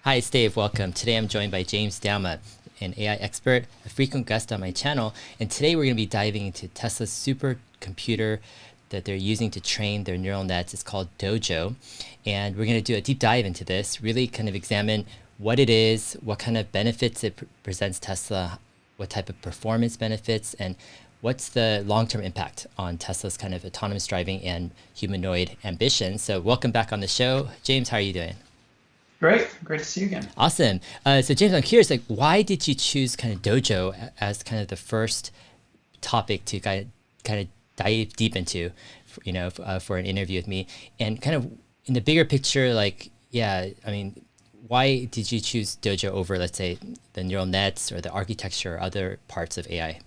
Hi, it's Dave. Welcome. Today I'm joined by James Douma, an AI expert, a frequent guest on my channel. And today we're going to be diving into Tesla's supercomputer that they're using to train their neural nets. It's called Dojo. And we're going to do a deep dive into this, really kind of examine what it is, what kind of benefits it presents Tesla, what type of performance benefits, and what's the long-term impact on Tesla's kind of autonomous driving and humanoid ambition. So welcome back on the show. James, how are you doing? Great to see you again. Awesome. So James, I'm curious, like, why did you choose kind of Dojo as kind of the first topic to kind of dive deep into, for an interview with me, and kind of in the bigger picture, like, yeah, I mean, why did you choose Dojo over, let's say, the neural nets or the architecture or other parts of AI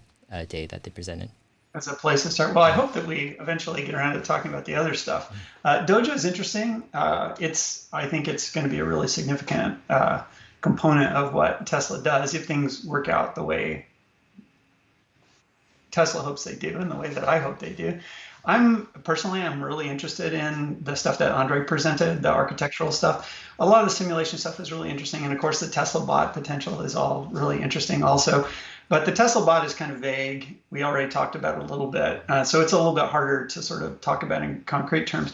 day that they presented? That's a place to start. Well, I hope that we eventually get around to talking about the other stuff. Dojo is interesting. I think it's going to be a really significant component of what Tesla does if things work out the way Tesla hopes they do and the way that I hope they do. I'm really interested in the stuff that Andre presented, the architectural stuff. A lot of the simulation stuff is really interesting. And of course, the Tesla bot potential is all really interesting also. But the Tesla bot is kind of vague. We already talked about it a little bit. So it's a little bit harder to sort of talk about in concrete terms.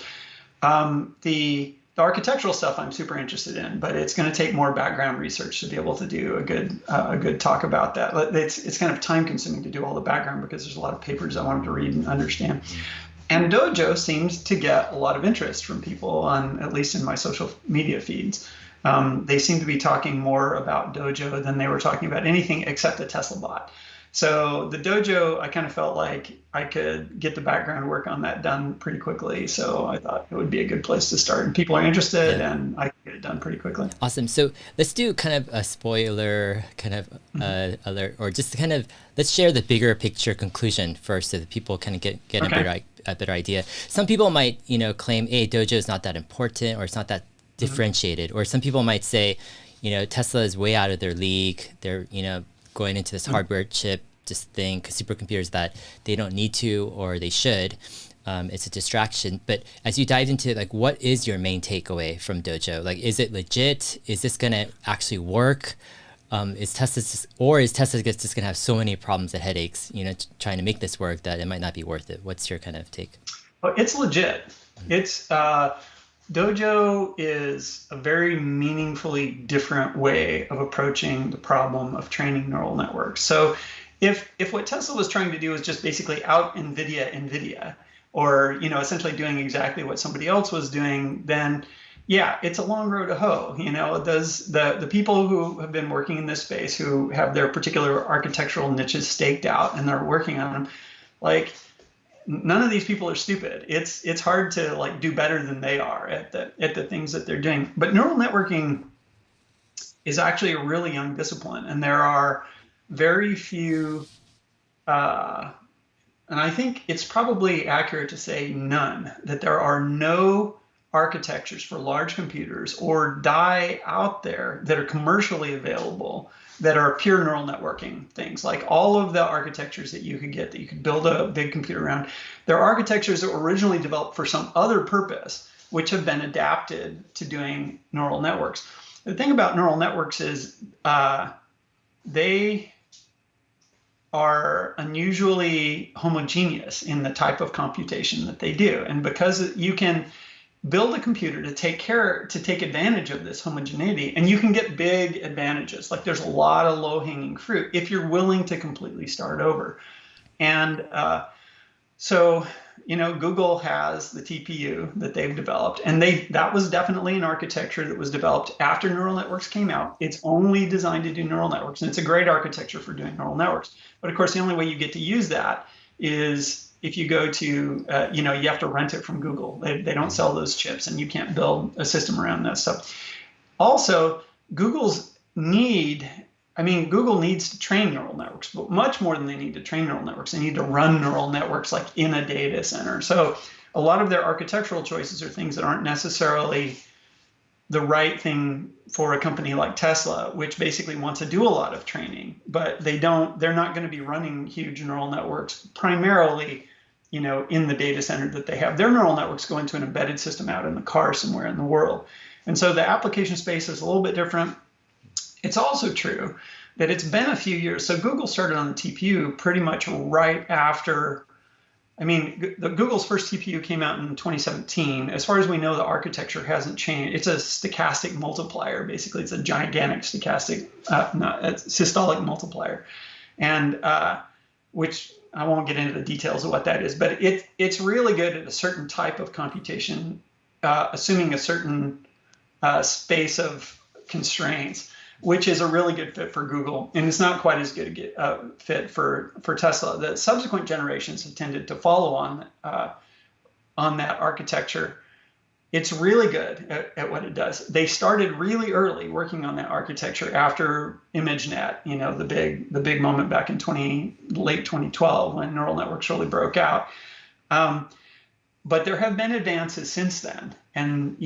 The architectural stuff I'm super interested in, but it's going to take more background research to be able to do a good talk about that. It's kind of time consuming to do all the background because there's a lot of papers I wanted to read and understand. And Dojo seems to get a lot of interest from people on, at least in my social media feeds. They seem to be talking more about Dojo than they were talking about anything except the Tesla bot. So the Dojo, I kind of felt like I could get the background work on that done pretty quickly. So I thought it would be a good place to start. And people are interested, and I can get it done pretty quickly. Awesome. So let's do kind of a spoiler kind of alert, or just kind of let's share the bigger picture conclusion first, so that people kind of get Okay. a better idea. Some people might claim, hey, Dojo is not that important, or it's not that differentiated, or some people might say, Tesla is way out of their league. They're going into this hardware chip just thing, supercomputers that they don't need to or they should. It's a distraction. But as you dive into it, like, what is your main takeaway from Dojo? Like, is it legit? Is this gonna actually work? Is Tesla just gonna have so many problems and headaches, trying to make this work, that it might not be worth it? What's your kind of take? Well, it's legit. It's Dojo is a very meaningfully different way of approaching the problem of training neural networks. So if what Tesla was trying to do is just basically out NVIDIA, or essentially doing exactly what somebody else was doing, then yeah, it's a long road to hoe. The people who have been working in this space, who have their particular architectural niches staked out and they're working on them, like, none of these people are stupid. It's hard to like do better than they are at the things that they're doing. But neural networking is actually a really young discipline, and there are very few, and I think it's probably accurate to say none, that there are no architectures for large computers or die out there that are commercially available that are pure neural networking things. Like all of the architectures that you could build a big computer around, they're architectures that were originally developed for some other purpose, which have been adapted to doing neural networks. The thing about neural networks is they are unusually homogeneous in the type of computation that they do. And because you can build a computer to take advantage of this homogeneity, and you can get big advantages. Like, there's a lot of low-hanging fruit if you're willing to completely start over. And so Google has the TPU that they've developed, and that was definitely an architecture that was developed after neural networks came out. It's only designed to do neural networks, and it's a great architecture for doing neural networks. But of course, the only way you get to use that is if you go to, you have to rent it from Google. They don't sell those chips, and you can't build a system around that stuff. Also, Google needs to train neural networks, but much more than they need to train neural networks. They need to run neural networks like in a data center. So a lot of their architectural choices are things that aren't necessarily the right thing for a company like Tesla, which basically wants to do a lot of training, but they're not going to be running huge neural networks primarily, in the data center that they have. Their neural networks go into an embedded system out in the car somewhere in the world. And so the application space is a little bit different. It's also true that it's been a few years. So Google started on the TPU pretty much right after. I mean, Google's first TPU came out in 2017. As far as we know, the architecture hasn't changed. It's a stochastic multiplier. Basically, it's a gigantic stochastic, systolic multiplier, and which I won't get into the details of what that is, but it's really good at a certain type of computation, assuming a certain space of constraints, which is a really good fit for Google, and it's not quite as good a fit for Tesla. The subsequent generations have tended to follow on that architecture. It's really good at what it does. They started really early working on that architecture after ImageNet, the big moment back in late 2012 when neural networks really broke out. But there have been advances since then, and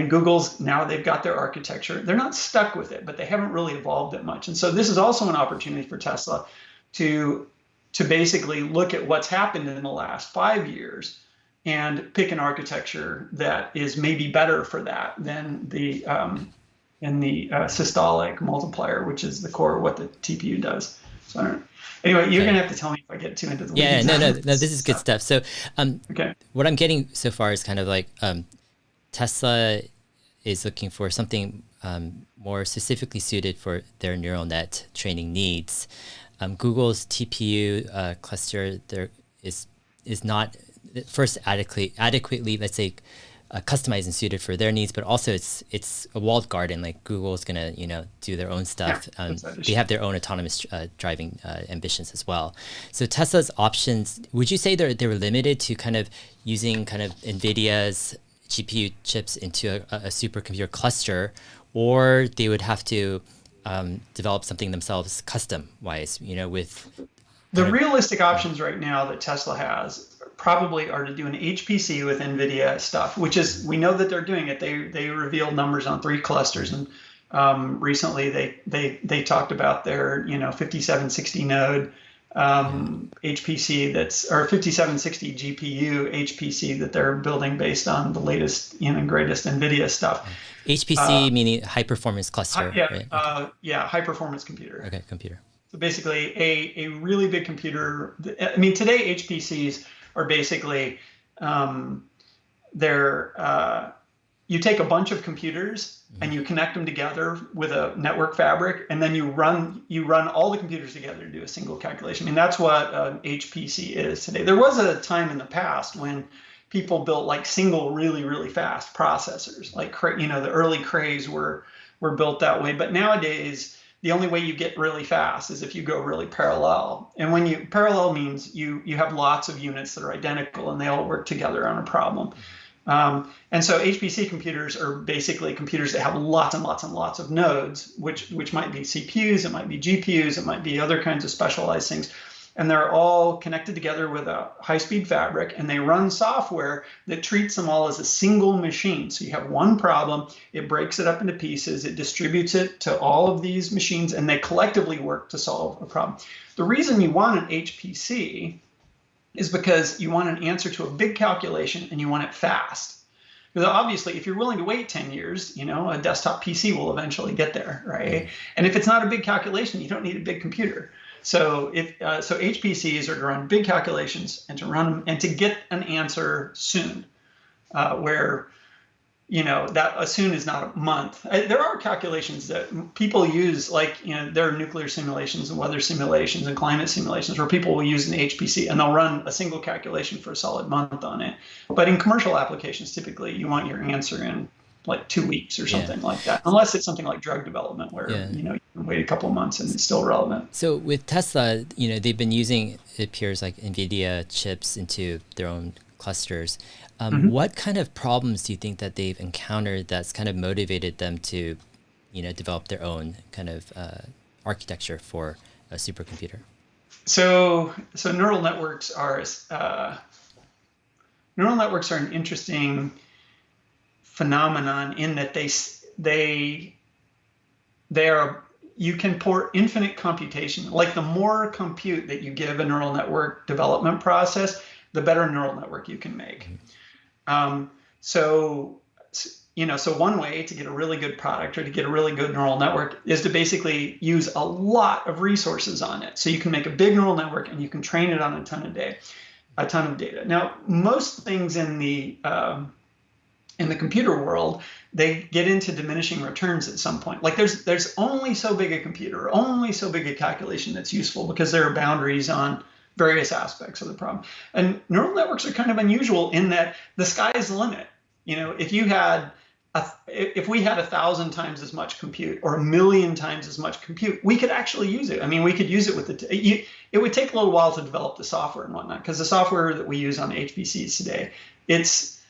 Google's now they've got their architecture. They're not stuck with it, but they haven't really evolved it much. And so this is also an opportunity for Tesla to basically look at what's happened in the last 5 years and pick an architecture that is maybe better for that than the systolic multiplier, which is the core of what the TPU does. So I don't know. Anyway, you're going to have to tell me if I get too into the weeds. Yeah, no, this is good stuff. So okay. What I'm getting so far is kind of like Tesla is looking for something more specifically suited for their neural net training needs. Google's TPU cluster there is not first adequately, let's say, customized and suited for their needs, but also it's a walled garden. Like Google's gonna do their own stuff. They have their own autonomous driving ambitions as well. So Tesla's options, would you say they were limited to kind of using kind of NVIDIA's GPU chips into a supercomputer cluster, or they would have to develop something themselves custom-wise, with... The realistic options right now that Tesla has probably are to do an HPC with NVIDIA stuff, which is, we know that they're doing it. They revealed numbers on 3 clusters, and recently they talked about their 5760 node HPC or 5760 GPU HPC that they're building based on the latest and greatest NVIDIA stuff. HPC meaning high performance cluster. Yeah, high performance computer. Okay, computer. So basically a really big computer. I mean, today HPCs are basically you take a bunch of computers and you connect them together with a network fabric, and then you run all the computers together to do a single calculation. I mean, that's what HPC is today. There was a time in the past when people built like single really fast processors, like the early Crays were built that way. But nowadays, the only way you get really fast is if you go really parallel. And when you parallel means you have lots of units that are identical and they all work together on a problem. And so HPC computers are basically computers that have lots and lots of nodes, which might be CPUs, it might be GPUs, it might be other kinds of specialized things. And they're all connected together with a high-speed fabric, and they run software that treats them all as a single machine. So you have one problem, it breaks it up into pieces, it distributes it to all of these machines, and they collectively work to solve a problem. The reason you want an HPC is because you want an answer to a big calculation and you want it fast. Because obviously, if you're willing to wait 10 years, a desktop PC will eventually get there, right? And if it's not a big calculation, you don't need a big computer. So HPCs are to run big calculations and to run them and to get an answer soon, where that soon is not a month. There are calculations that people use, like there are nuclear simulations and weather simulations and climate simulations where people will use an HPC and they'll run a single calculation for a solid month on it. But in commercial applications, typically you want your answer in like 2 weeks or something like that, unless it's something like drug development where you can wait a couple of months and it's still relevant. So with Tesla, they've been using, it appears, like NVIDIA chips into their own clusters. What kind of problems do you think that they've encountered that's kind of motivated them to develop their own kind of architecture for a supercomputer? So neural networks are an interesting phenomenon in that you can pour infinite computation. Like the more compute that you give a neural network development process, the better neural network you can make. So so one way to get a really good product or to get a really good neural network is to basically use a lot of resources on it. So you can make a big neural network and you can train it on a ton of data. Now, most things in the computer world, they get into diminishing returns at some point. Like there's only so big a computer, only so big a calculation that's useful because there are boundaries on various aspects of the problem. And neural networks are kind of unusual in that the sky is the limit. If we had 1,000 times as much compute or 1,000,000 times as much compute, we could actually use it. I mean, we could use it with it would take a little while to develop the software and whatnot, because the software that we use on HPCs today, it's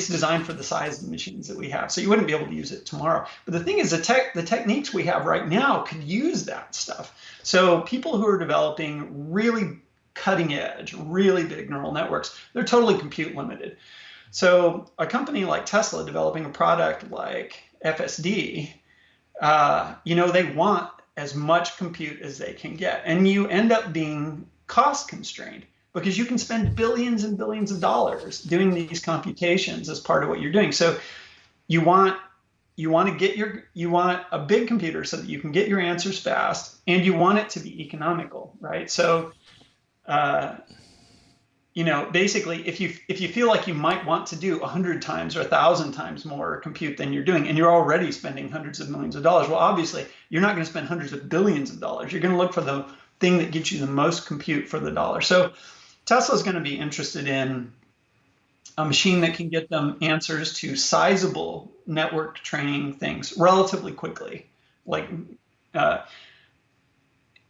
designed for the size of the machines that we have. So you wouldn't be able to use it tomorrow. But the thing is, the techniques we have right now could use that stuff. So people who are developing really cutting edge, really big neural networks, they're totally compute limited. So a company like Tesla developing a product like FSD, they want as much compute as they can get. And you end up being cost constrained because you can spend billions and billions of dollars doing these computations as part of what you're doing. So you want a big computer so that you can get your answers fast, and you want it to be economical, right? So basically, if you feel like you might want to do 100 times or 1,000 times more compute than you're doing, and you're already spending hundreds of millions of dollars, well, obviously, you're not going to spend hundreds of billions of dollars. You're going to look for the thing that gets you the most compute for the dollar. So Tesla's going to be interested in a machine that can get them answers to sizable network training things relatively quickly. Like,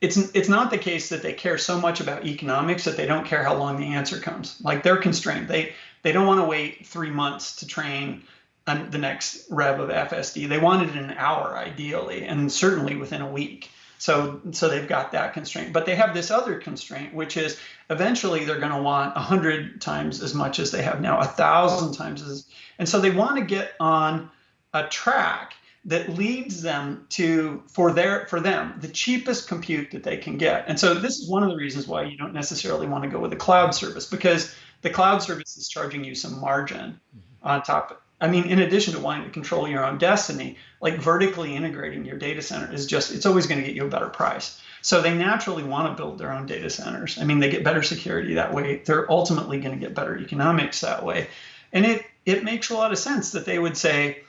it's not the case that they care so much about economics that they don't care how long the answer comes. Like, they're constrained. They don't want to wait 3 months to train the next rev of FSD. They want it in an hour, ideally, and certainly within a week. So they've got that constraint. But they have this other constraint, which is eventually they're going to want 100 times as much as they have now, 1,000 times as. And so they want to get on a track that leads them to, for them, the cheapest compute that they can get. And so this is one of the reasons why you don't necessarily want to go with a cloud service, because the cloud service is charging you some margin on top. I mean, in addition to wanting to control your own destiny, like vertically integrating your data center it's always going to get you a better price. So they naturally want to build their own data centers. I mean, they get better security that way. They're ultimately going to get better economics that way. And it makes a lot of sense that they would say,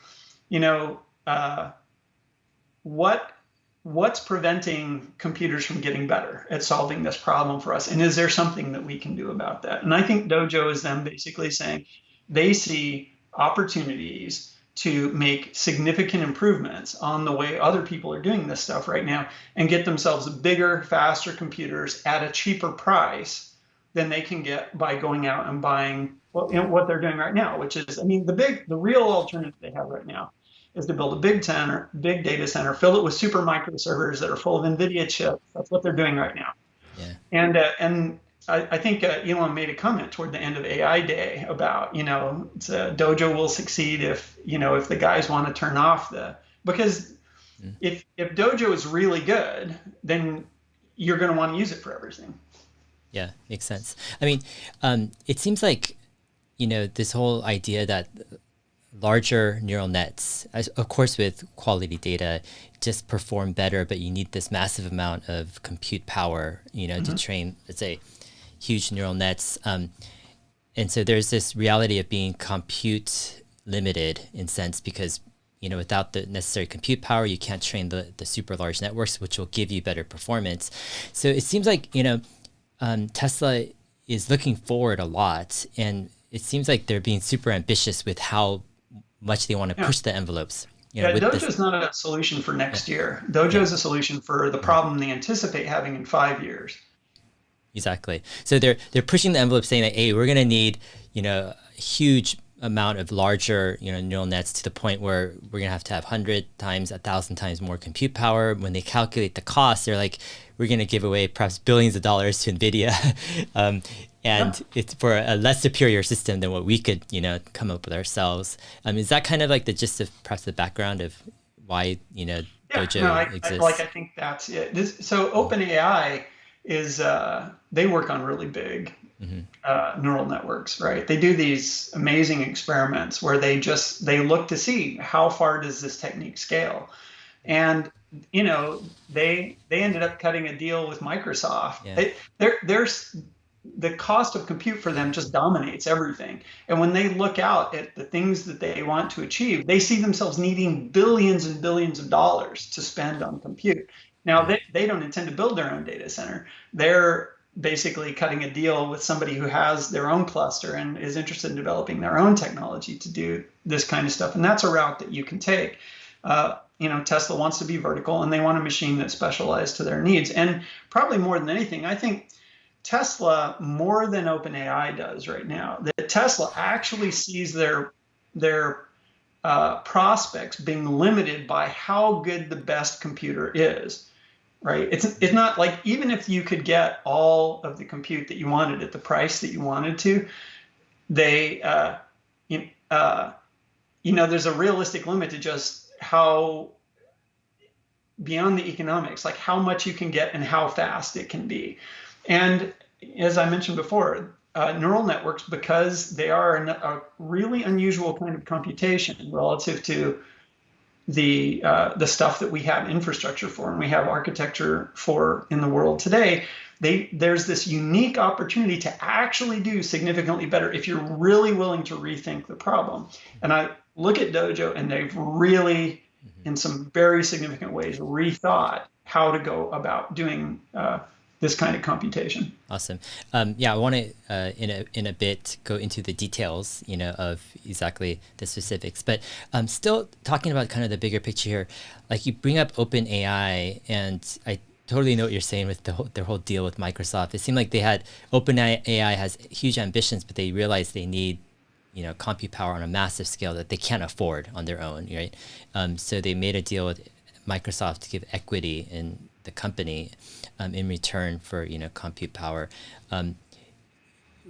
what's preventing computers from getting better at solving this problem for us? And is there something that we can do about that? And I think Dojo is them basically saying they see opportunities to make significant improvements on the way other people are doing this stuff right now and get themselves bigger, faster computers at a cheaper price than they can get by going out and buying what they're doing right now, which is, I mean, the real alternative they have right now is to build a big data center, fill it with super microservers that are full of NVIDIA chips. That's what they're doing right now. Yeah. And I think Elon made a comment toward the end of AI Day about, Dojo will succeed if the guys want to turn off because if Dojo is really good, then you're going to want to use it for everything. Yeah, makes sense. I mean, it seems like, this whole idea that larger neural nets, of course, with quality data, just perform better, but you need this massive amount of compute power, to train, let's say, huge neural nets. And so there's this reality of being compute limited in sense, because, without the necessary compute power, you can't train the super large networks, which will give you better performance. So it seems like, Tesla is looking forward a lot, and it seems like they're being super ambitious with how much they want to push the envelopes. Dojo is not a solution for next year. Dojo is a solution for the problem they anticipate having in 5 years. Exactly. So they're pushing the envelope, saying that, hey, we're going to need, a huge amount of larger, neural nets to the point where we're going to have 100 times, 1,000 times more compute power. When they calculate the cost, they're like, we're going to give away perhaps billions of dollars to NVIDIA. It's for a less superior system than what we could, come up with ourselves. Is that kind of like the gist of perhaps the background of why, Dojo exists? I think that's it. So OpenAI is, they work on really big neural networks, right? They do these amazing experiments where they look to see how far does this technique scale. And they ended up cutting a deal with Microsoft. Yeah. There's the cost of compute for them just dominates everything. And when they look out at the things that they want to achieve, they see themselves needing billions and billions of dollars to spend on compute. Now, they don't intend to build their own data center. They're basically cutting a deal with somebody who has their own cluster and is interested in developing their own technology to do this kind of stuff. And that's a route that you can take. Tesla wants to be vertical, and they want a machine that's specialized to their needs. And probably more than anything, I think Tesla, more than OpenAI does right now, that Tesla actually sees their prospects being limited by how good the best computer is. Right? It's not like, even if you could get all of the compute that you wanted at the price that you wanted to, there's a realistic limit to just how, beyond the economics, like how much you can get and how fast it can be. And as I mentioned before, neural networks, because they are a really unusual kind of computation relative to the stuff that we have infrastructure for and we have architecture for in the world today, there's this unique opportunity to actually do significantly better if you're really willing to rethink the problem. And I look at Dojo, and they've really, in some very significant ways, rethought how to go about doing this kind of computation. Awesome. I want to in a bit go into the details, of exactly the specifics. But still talking about kind of the bigger picture here. Like, you bring up OpenAI, and I totally know what you're saying with their whole deal with Microsoft. It seemed like OpenAI has huge ambitions, but they realize they need compute power on a massive scale that they can't afford on their own, right? So they made a deal with Microsoft to give equity in the company in return for compute power.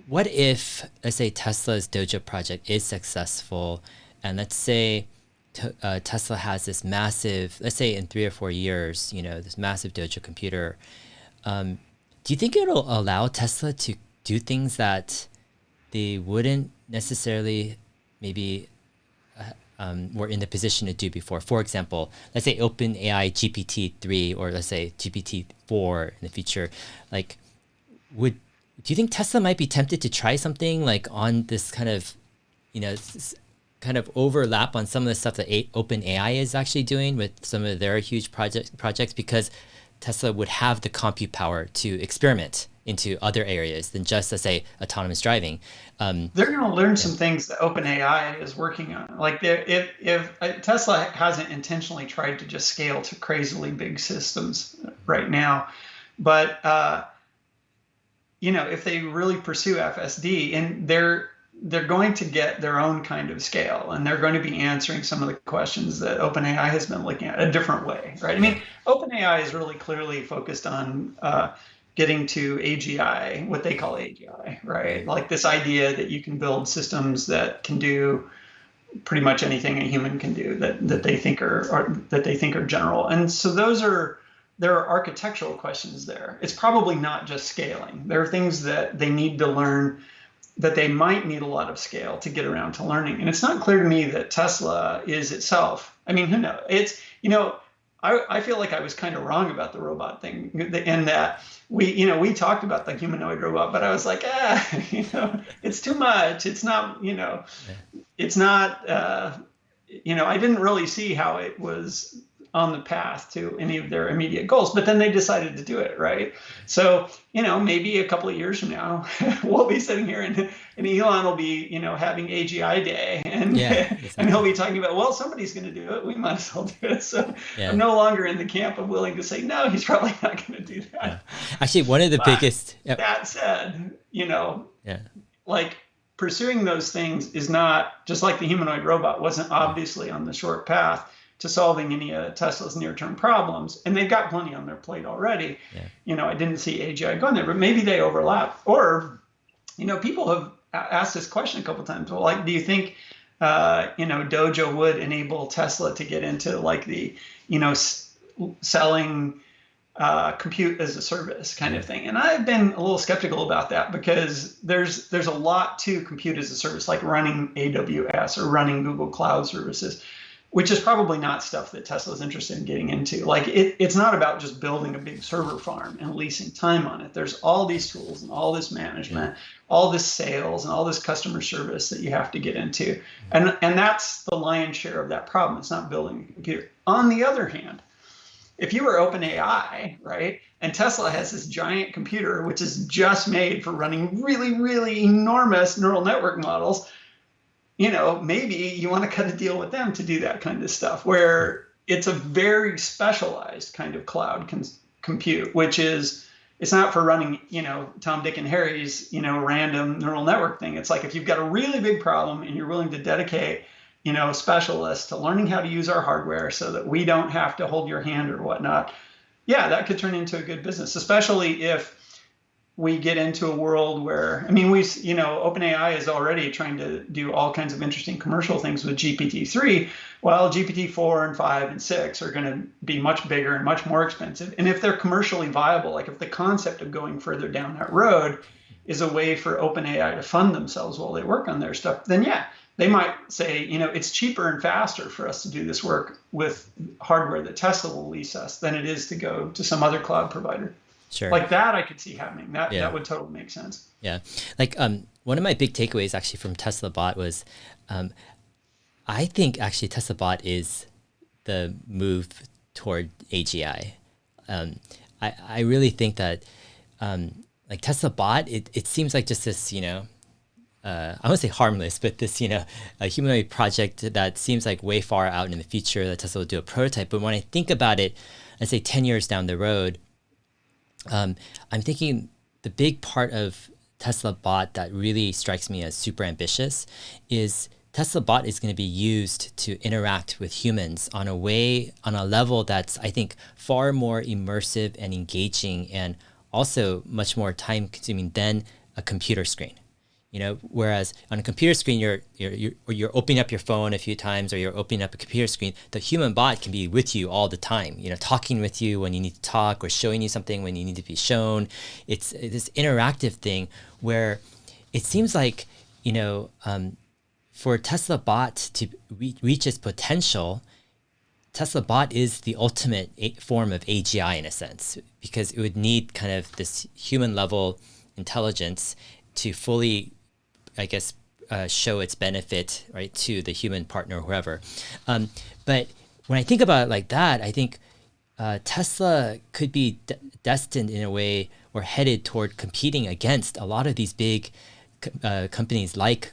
What if, let's say, Tesla's Dojo project is successful, and let's say Tesla has this massive, let's say in 3 or 4 years, this massive Dojo computer. Do you think it'll allow Tesla to do things that they wouldn't necessarily maybe were in the position to do before? For example, let's say OpenAI GPT-3, or let's say GPT-4 in the future. Like, do you think Tesla might be tempted to try something like on this kind of, kind of overlap on some of the stuff that OpenAI is actually doing with some of their huge projects, because Tesla would have the compute power to experiment into other areas than just, let's say, autonomous driving. They're going to learn some things that OpenAI is working on. Like, if Tesla hasn't intentionally tried to just scale to crazily big systems right now, but if they really pursue FSD, and they're going to get their own kind of scale, and they're going to be answering some of the questions that OpenAI has been looking at a different way, right? I mean, OpenAI is really clearly focused on getting to AGI, what they call AGI, right? Like this idea that you can build systems that can do pretty much anything a human can do, that they think are general. And so there are architectural questions there. It's probably not just scaling. There are things that they need to learn that they might need a lot of scale to get around to learning. And it's not clear to me that Tesla is itself. I mean, who knows? It's, I feel like I was kind of wrong about the robot thing, in that we talked about the humanoid robot, but I was like, it's too much. It's not, it's not, I didn't really see how it was on the path to any of their immediate goals, but then they decided to do it, right? So, maybe a couple of years from now, we'll be sitting here and Elon will be, having AGI day, and exactly. And he'll be talking about, well, somebody's going to do it. We might as well do it. So I'm no longer in the camp of willing to say, no, he's probably not going to do that. Yeah. Actually, one of the biggest... That said, like pursuing those things is not, just like the humanoid robot wasn't obviously on the short path to solving any of Tesla's near-term problems. And they've got plenty on their plate already. Yeah. I didn't see AGI going there, but maybe they overlap. Or, people have asked this question a couple of times. Well, like, do you think, Dojo would enable Tesla to get into like the, selling compute as a service kind of thing. And I've been a little skeptical about that because there's a lot to compute as a service, like running AWS or running Google Cloud services, which is probably not stuff that Tesla is interested in getting into. Like it's not about just building a big server farm and leasing time on it. There's all these tools and all this management, all this sales and all this customer service that you have to get into. And that's the lion's share of that problem. It's not building a computer. On the other hand, if you were OpenAI, right, and Tesla has this giant computer, which is just made for running really, really enormous neural network models, maybe you want to cut a deal with them to do that kind of stuff, where it's a very specialized kind of cloud compute, which is, it's not for running, Tom, Dick, and Harry's, random neural network thing. It's like if you've got a really big problem and you're willing to dedicate specialists to learning how to use our hardware so that we don't have to hold your hand or whatnot. Yeah, that could turn into a good business, especially if we get into a world where, OpenAI is already trying to do all kinds of interesting commercial things with GPT-3. Well, GPT-4 and 5 and 6 are going to be much bigger and much more expensive. And if they're commercially viable, like if the concept of going further down that road is a way for OpenAI to fund themselves while they work on their stuff, then yeah, they might say, it's cheaper and faster for us to do this work with hardware that Tesla will lease us than it is to go to some other cloud provider. Sure. Like that, I could see happening. That would totally make sense. Yeah. Like one of my big takeaways actually from Tesla Bot was, I think actually Tesla Bot is the move toward AGI. I really think that like Tesla Bot, it seems like just this, I won't say harmless, but this, a humanoid project that seems like way far out in the future that Tesla will do a prototype. But when I think about it, let's say 10 years down the road, I'm thinking the big part of Tesla Bot that really strikes me as super ambitious is Tesla Bot is going to be used to interact with humans on a level that's, I think, far more immersive and engaging and also much more time consuming than a computer screen. Whereas on a computer screen, you're opening up your phone a few times, or you're opening up a computer screen. The human bot can be with you all the time, talking with you when you need to talk, or showing you something when you need to be shown. It's this interactive thing where it seems like, for Tesla Bot to reach its potential, Tesla Bot is the ultimate form of AGI in a sense, because it would need kind of this human level intelligence to fully, I guess, show its benefit, right, to the human partner or whoever. But when I think about it like that, I think Tesla could be destined in a way or headed toward competing against a lot of these big companies like,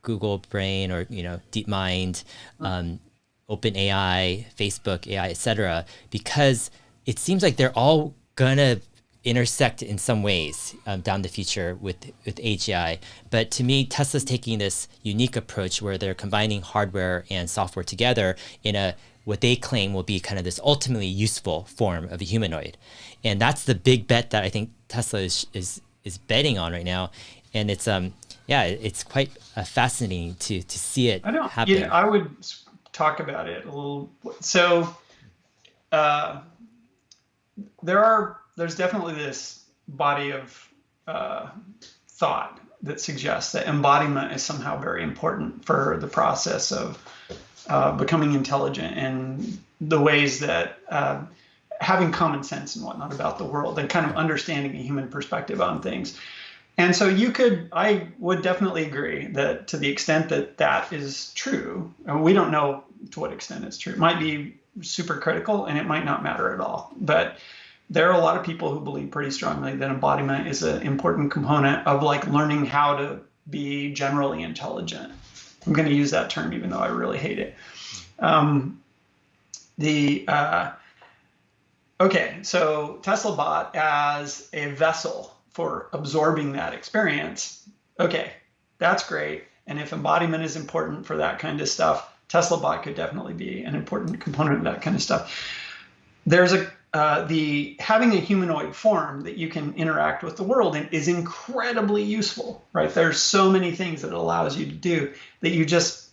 Google Brain or, DeepMind, OpenAI, Facebook AI, etc., because it seems like they're all gonna intersect in some ways down the future with AGI. But to me, Tesla's taking this unique approach where they're combining hardware and software together in what they claim will be kind of this ultimately useful form of a humanoid. And that's the big bet that I think Tesla is betting on right now. And it's it's quite fascinating to see it happen. I would talk about it a little. So there's definitely this body of thought that suggests that embodiment is somehow very important for the process of becoming intelligent and the ways that having common sense and whatnot about the world and kind of understanding a human perspective on things. And so I would definitely agree that to the extent that that is true, and we don't know to what extent it's true, it might be super critical and it might not matter at all. But there are a lot of people who believe pretty strongly that embodiment is an important component of like learning how to be generally intelligent. I'm going to use that term even though I really hate it. Okay, so Tesla Bot as a vessel for absorbing that experience. Okay, that's great. And if embodiment is important for that kind of stuff, Tesla Bot could definitely be an important component of that kind of stuff. There's having a humanoid form that you can interact with the world in is incredibly useful, right? There's so many things that it allows you to do that you just,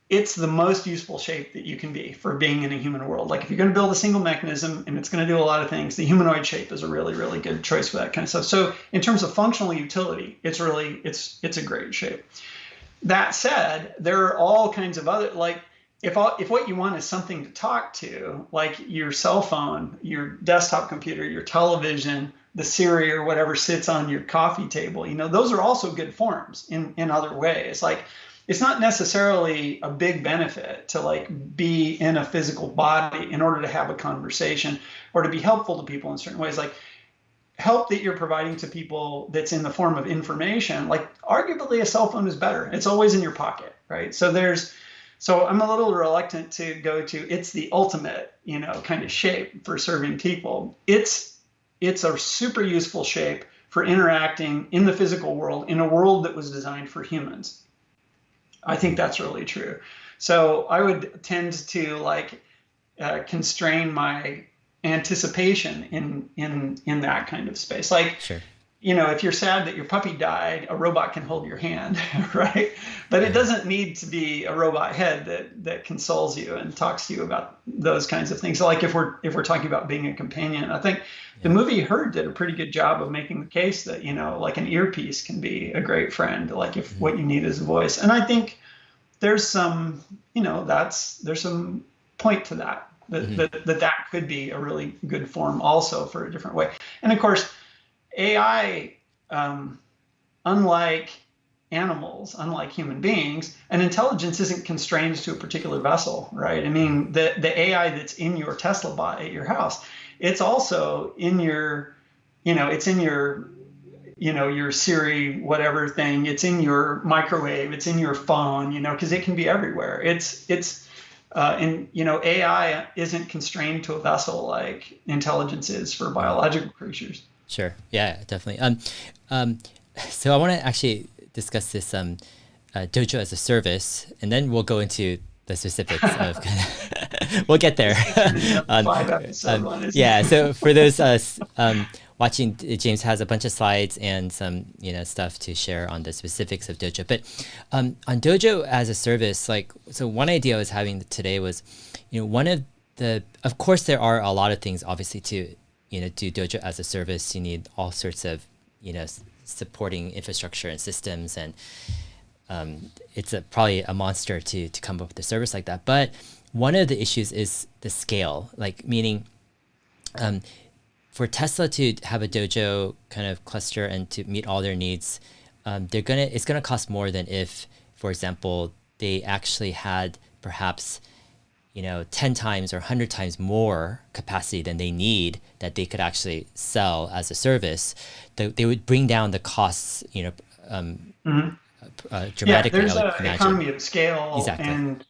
it's the most useful shape that you can be for being in a human world. Like if you're going to build a single mechanism and it's going to do a lot of things, the humanoid shape is a really, really good choice for that kind of stuff. So in terms of functional utility, it's a great shape. That said, there are all kinds of other, like if what you want is something to talk to, like your cell phone, your desktop computer, your television, the Siri or whatever sits on your coffee table, those are also good forms in other ways. Like it's not necessarily a big benefit to like be in a physical body in order to have a conversation or to be helpful to people in certain ways. Like help that you're providing to people that's in the form of information, like arguably a cell phone is better. It's always in your pocket, right? So I'm a little reluctant to go to it's the ultimate, kind of shape for serving people. It's a super useful shape for interacting in the physical world, in a world that was designed for humans. I think that's really true. So I would tend to constrain my anticipation in that kind of space. Like, Sure. If you're sad that your puppy died, a robot can hold your hand, right? But it doesn't need to be a robot head that consoles you and talks to you about those kinds of things. So like if we're talking about being a companion, I think the movie Her did a pretty good job of making the case that, like an earpiece can be a great friend, like if what you need is a voice. And I think there's some, there's some point to that that could be a really good form also for a different way. And of course, AI, unlike animals, unlike human beings, an intelligence isn't constrained to a particular vessel, right? I mean, the AI that's in your Tesla bot at your house, it's also in your, it's in your, your Siri, whatever thing, it's in your microwave, it's in your phone, because it can be everywhere. AI isn't constrained to a vessel like intelligence is for biological creatures. Sure. Yeah, definitely. So I want to actually discuss this Dojo as a service, and then we'll go into the specifics of. We'll get there. Yeah. So for those watching, James has a bunch of slides and some stuff to share on the specifics of Dojo. But on Dojo as a service, so one idea I was having today was, of course there are a lot of things obviously to do Dojo as a service. You need all sorts of, supporting infrastructure and systems, and it's probably a monster to come up with a service like that. But one of the issues is the scale, meaning for Tesla to have a Dojo kind of cluster and to meet all their needs, it's gonna cost more than if, for example, they actually had perhaps 10 times or 100 times more capacity than they need that they could actually sell as a service. They would bring down the costs, dramatically. Yeah, there's an economy of scale. Exactly. And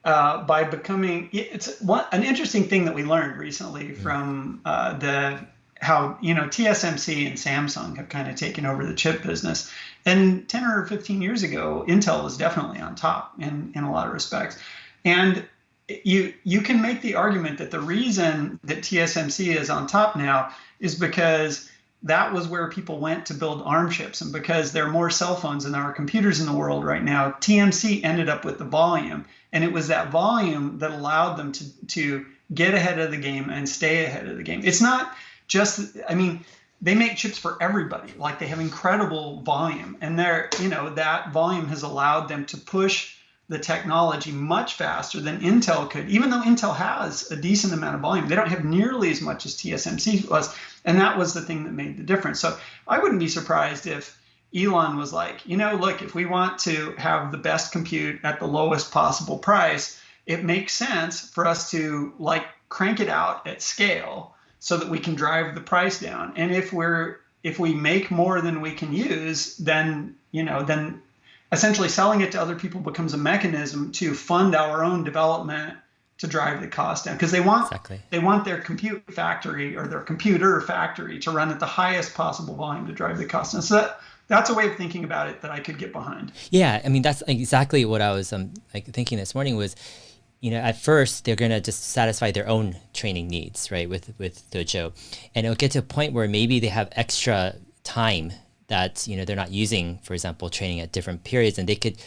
by becoming, it's an interesting thing that we learned recently from how TSMC and Samsung have kind of taken over the chip business. And 10 or 15 years ago, Intel was definitely on top in a lot of respects. And you can make the argument that the reason that TSMC is on top now is because that was where people went to build ARM chips, and because there are more cell phones than there are computers in the world right now, TMC ended up with the volume, and it was that volume that allowed them to get ahead of the game and stay ahead of the game. It's not just, they make chips for everybody, like they have incredible volume, and that volume has allowed them to push the technology much faster than Intel could. Even though Intel has a decent amount of volume, they don't have nearly as much as TSMC was. And that was the thing that made the difference. So I wouldn't be surprised if Elon was like, look, if we want to have the best compute at the lowest possible price, it makes sense for us to crank it out at scale so that we can drive the price down. And if we make more than we can use, then essentially selling it to other people becomes a mechanism to fund our own development to drive the cost down, because they want their compute factory or their computer factory to run at the highest possible volume to drive the cost down. So that's a way of thinking about it that I could get behind. Yeah, that's exactly what I was thinking this morning was, at first they're gonna just satisfy their own training needs, right, with Dojo, and it'll get to a point where maybe they have extra time that they're not using, for example, training at different periods, and they could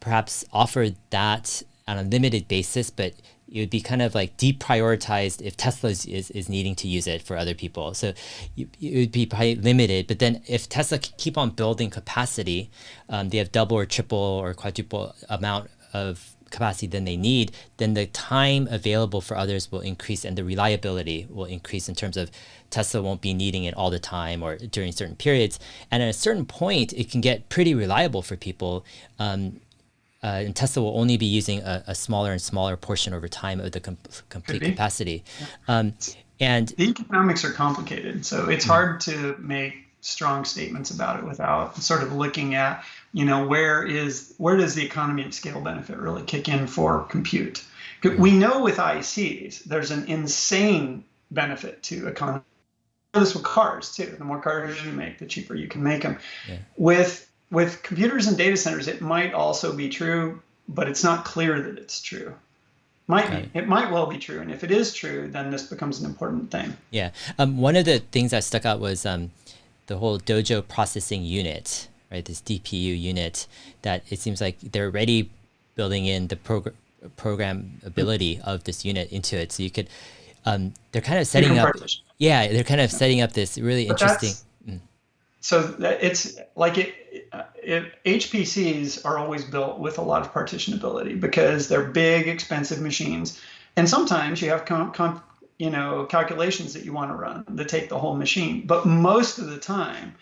perhaps offer that on a limited basis, but it would be kind of like deprioritized if Tesla is needing to use it for other people. So it would be probably limited. But then if Tesla keep on building capacity, they have double or triple or quadruple amount of capacity than they need, then the time available for others will increase and the reliability will increase in terms of Tesla won't be needing it all the time or during certain periods. And at a certain point, it can get pretty reliable for people. And Tesla will only be using a smaller and smaller portion over time of the complete capacity. And the economics are complicated, so it's hard to make strong statements about it without sort of looking at, where does the economy of scale benefit really kick in for compute? We know with ICs, there's an insane benefit to economy. This with cars too. The more cars you make, the cheaper you can make them. Yeah. With computers and data centers, it might also be true, but it's not clear that it's true. It might well be true. And if it is true, then this becomes an important thing. Yeah. One of the things that stuck out was the whole Dojo processing unit, right? This DPU unit that it seems like they're already building in the programmability of this unit into it. So you could, they're kind of setting up, they're kind of setting up this really interesting. So it's like HPCs are always built with a lot of partitionability because they're big, expensive machines, and sometimes you have calculations that you want to run that take the whole machine. But most of the time,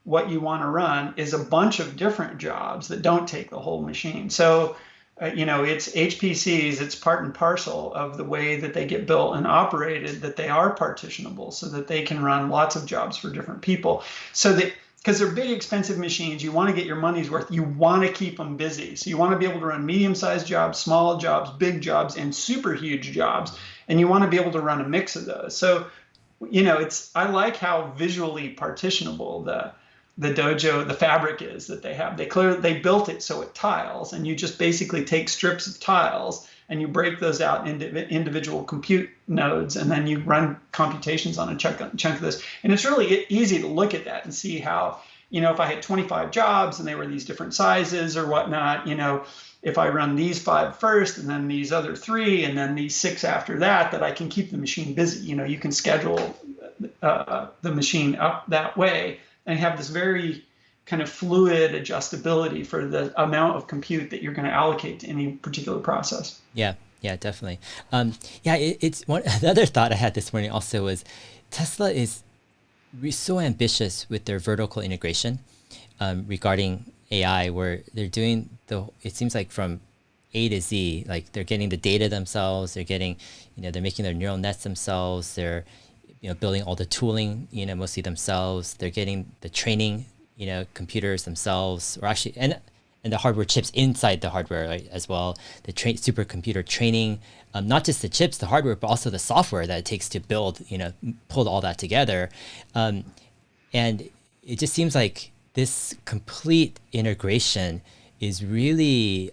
what you want to run is a bunch of different jobs that don't take the whole machine. So it's HPCs, it's part and parcel of the way that they get built and operated, that they are partitionable so that they can run lots of jobs for different people. So that, because they're big, expensive machines, you want to get your money's worth. You want to keep them busy. So you want to be able to run medium-sized jobs, small jobs, big jobs, and super huge jobs. And you want to be able to run a mix of those. So, I like how visually partitionable the Dojo, the fabric is that they have. They built it so it tiles, and you just basically take strips of tiles and you break those out into individual compute nodes, and then you run computations on a chunk of this. And it's really easy to look at that and see how, if I had 25 jobs and they were these different sizes or whatnot, if I run these 5 first and then these other 3 and then these 6 after that I can keep the machine busy. You can schedule the machine up that way and have this very kind of fluid adjustability for the amount of compute that you're going to allocate to any particular process. Yeah, definitely. It's one. The other thought I had this morning also was Tesla is so ambitious with their vertical integration regarding AI, where they're doing it seems like from A to Z, like they're getting the data themselves, they're getting, they're making their neural nets themselves, they're building all the tooling, mostly themselves. They're getting the training, computers themselves, or actually, and the hardware chips inside the hardware, right, as well. The supercomputer training, not just the chips, the hardware, but also the software that it takes to build, pull all that together. And it just seems like this complete integration is really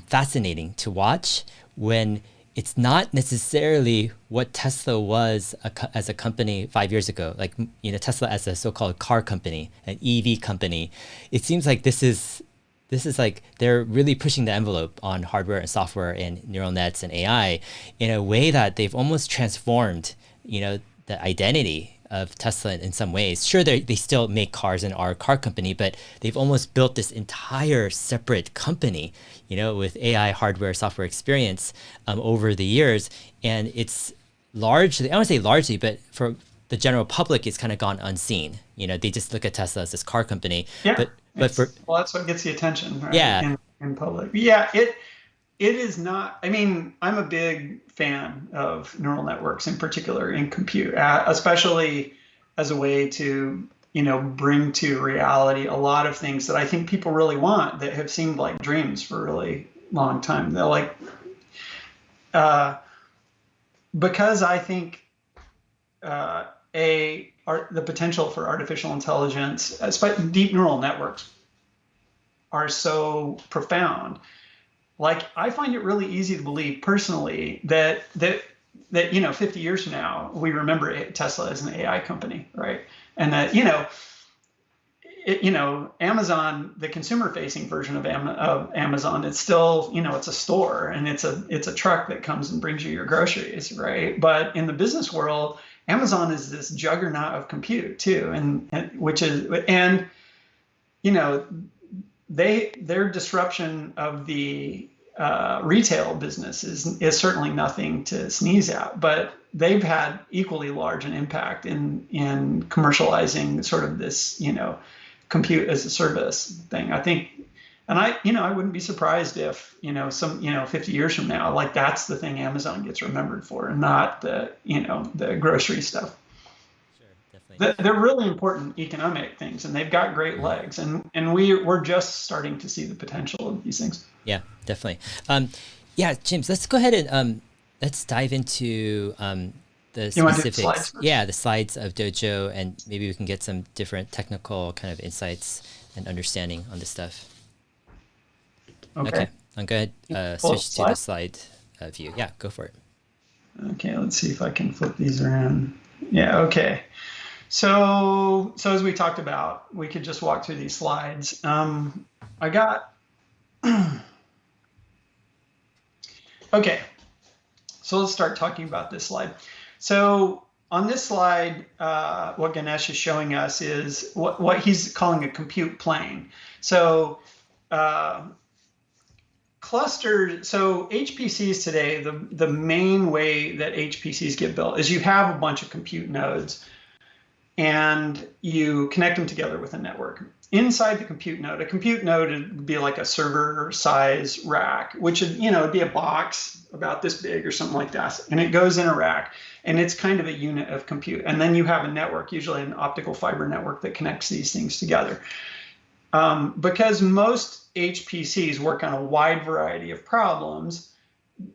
fascinating to watch when it's not necessarily what Tesla was as a company 5 years ago, like, Tesla as a so-called car company, an EV company. It seems like this is like they're really pushing the envelope on hardware and software and neural nets and AI in a way that they've almost transformed, the identity of Tesla in some ways. Sure, they still make cars and are a car company, but they've almost built this entire separate company, with AI, hardware, software experience over the years. And it's largely, I don't say largely, but for the general public, it's kind of gone unseen. They just look at Tesla as this car company. Yeah, but that's what gets the attention, right? Yeah. In public. Yeah, it is not, I'm a big fan of neural networks in particular in compute, especially as a way to, bring to reality a lot of things that I think people really want that have seemed like dreams for a really long time. They're like, because I think the potential for artificial intelligence, especially deep neural networks, are so profound. Like, I find it really easy to believe personally that 50 years from now, we remember Tesla as an AI company, right? And that, Amazon, the consumer-facing version of Amazon, it's still, it's a store, and it's a truck that comes and brings you your groceries, right? But in the business world, Amazon is this juggernaut of compute too, and their disruption of the retail business is certainly nothing to sneeze at, but they've had equally large an impact in commercializing sort of this, compute as a service thing. I think, and I wouldn't be surprised if, 50 years from now, like that's the thing Amazon gets remembered for, and not the grocery stuff. They're really important economic things, and they've got great legs, and we're just starting to see the potential of these things. Yeah, definitely. James, let's go ahead and let's dive into the specifics. The slides of Dojo, and maybe we can get some different technical kind of insights and understanding on this stuff. Okay. I'm going to switch to the slide view. Yeah, go for it. Okay, let's see if I can flip these around. Yeah, okay. So as we talked about, we could just walk through these slides. I got, okay, so let's start talking about this slide. So on this slide, what Ganesh is showing us is what he's calling a compute plane. So clusters, so HPCs today, the main way that HPCs get built is you have a bunch of compute nodes, and you connect them together with a network. Inside the compute node, a compute node would be like a server size rack, which would, it'd be a box about this big or something like that. And it goes in a rack, and it's kind of a unit of compute. And then you have a network, usually an optical fiber network, that connects these things together. Because most HPCs work on a wide variety of problems,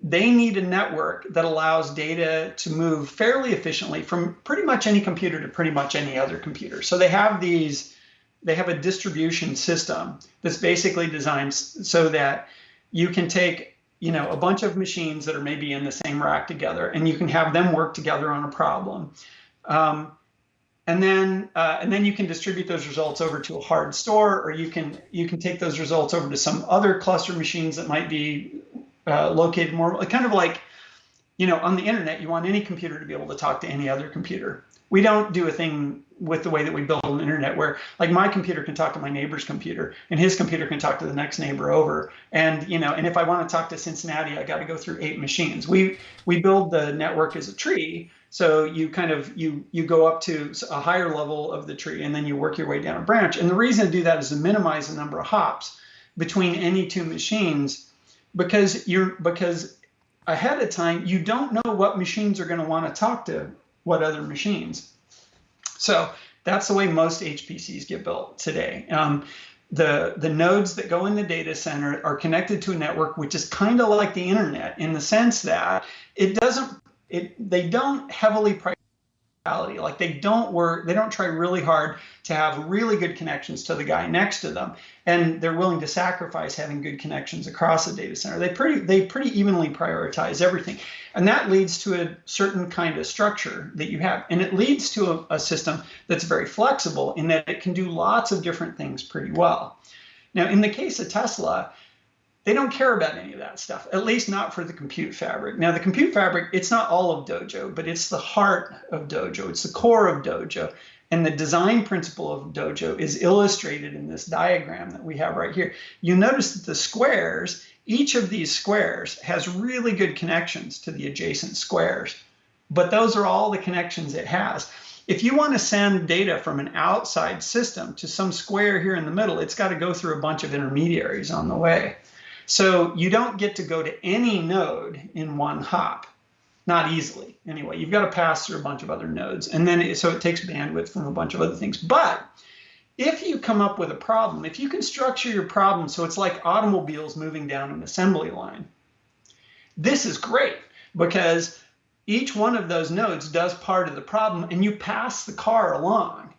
they need a network that allows data to move fairly efficiently from pretty much any computer to pretty much any other computer. So they have a distribution system that's basically designed so that you can take, a bunch of machines that are maybe in the same rack together, and you can have them work together on a problem. And then you can distribute those results over to a hard store, or you can take those results over to some other cluster machines that might be located more, kind of like, on the internet, you want any computer to be able to talk to any other computer. We don't do a thing with the way that we build an internet where, like, my computer can talk to my neighbor's computer, and his computer can talk to the next neighbor over. And, and if I want to talk to Cincinnati, I got to go through 8 machines. We build the network as a tree. So you kind of, you go up to a higher level of the tree, and then you work your way down a branch. And the reason to do that is to minimize the number of hops between any 2 machines, because ahead of time, you don't know what machines are going to want to talk to what other machines. So that's the way most HPCs get built today. The nodes that go in the data center are connected to a network, which is kind of like the internet in the sense that they don't heavily prioritize. Like they don't try really hard to have really good connections to the guy next to them, and they're willing to sacrifice having good connections across the data center. They pretty evenly prioritize everything, and that leads to a certain kind of structure that you have, and it leads to a system that's very flexible in that it can do lots of different things pretty well. Now, in the case of Tesla, they don't care about any of that stuff, at least not for the compute fabric. Now, the compute fabric, it's not all of Dojo, but it's the heart of Dojo. It's the core of Dojo. And the design principle of Dojo is illustrated in this diagram that we have right here. You notice that the squares, each of these squares has really good connections to the adjacent squares, but those are all the connections it has. If you want to send data from an outside system to some square here in the middle, it's got to go through a bunch of intermediaries on the way. So you don't get to go to any node in one hop, not easily. Anyway, you've got to pass through a bunch of other nodes, and then so it takes bandwidth from a bunch of other things. But if you come up with a problem, if you can structure your problem so it's like automobiles moving down an assembly line, this is great because each one of those nodes does part of the problem, and you pass the car along.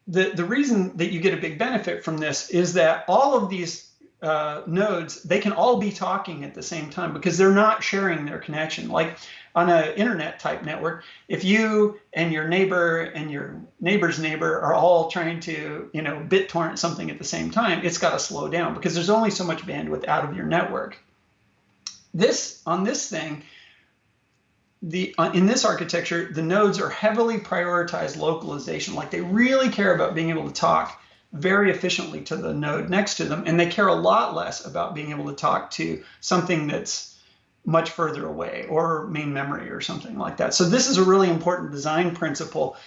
The reason that you get a big benefit from this is that all of these nodes, they can all be talking at the same time because they're not sharing their connection. Like on an internet type network, if you and your neighbor's neighbor are all trying to, BitTorrent something at the same time, it's got to slow down because there's only so much bandwidth out of your network. In this architecture, the nodes are heavily prioritized localization. Like they really care about being able to talk very efficiently to the node next to them, and they care a lot less about being able to talk to something that's much further away or main memory or something like that. So this is a really important design principle,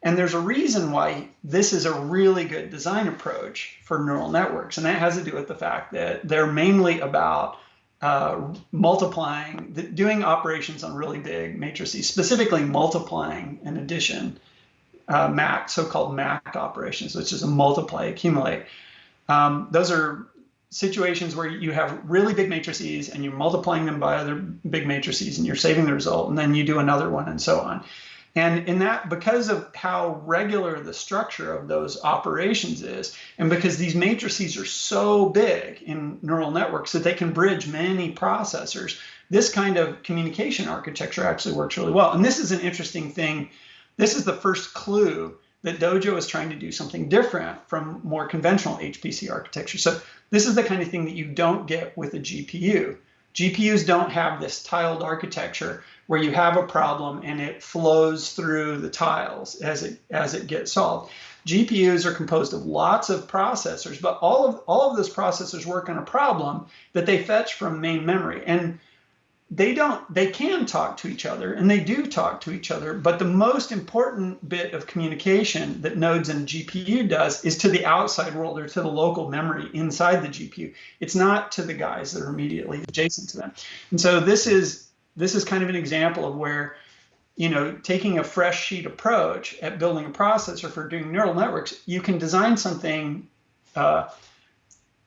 and there's a reason why this is a really good design approach for neural networks, and that has to do with the fact that they're mainly about multiplying, doing operations on really big matrices, specifically multiplying and addition, so-called MAC operations, which is a multiply accumulate. Those are situations where you have really big matrices and you're multiplying them by other big matrices and you're saving the result, and then you do another one and so on. And in that, because of how regular the structure of those operations is, and because these matrices are so big in neural networks that they can bridge many processors, this kind of communication architecture actually works really well. And this is an interesting thing. This is the first clue that Dojo is trying to do something different from more conventional HPC architecture. So this is the kind of thing that you don't get with a GPU. GPUs don't have this tiled architecture where you have a problem and it flows through the tiles as it gets solved. GPUs are composed of lots of processors, but all of those processors work on a problem that they fetch from main memory. And they can talk to each other, and they do talk to each other, but the most important bit of communication that nodes in a GPU does is to the outside world or to the local memory inside the GPU. It's not to the guys that are immediately adjacent to them. And so this is kind of an example of where, taking a fresh sheet approach at building a processor for doing neural networks, you can design something,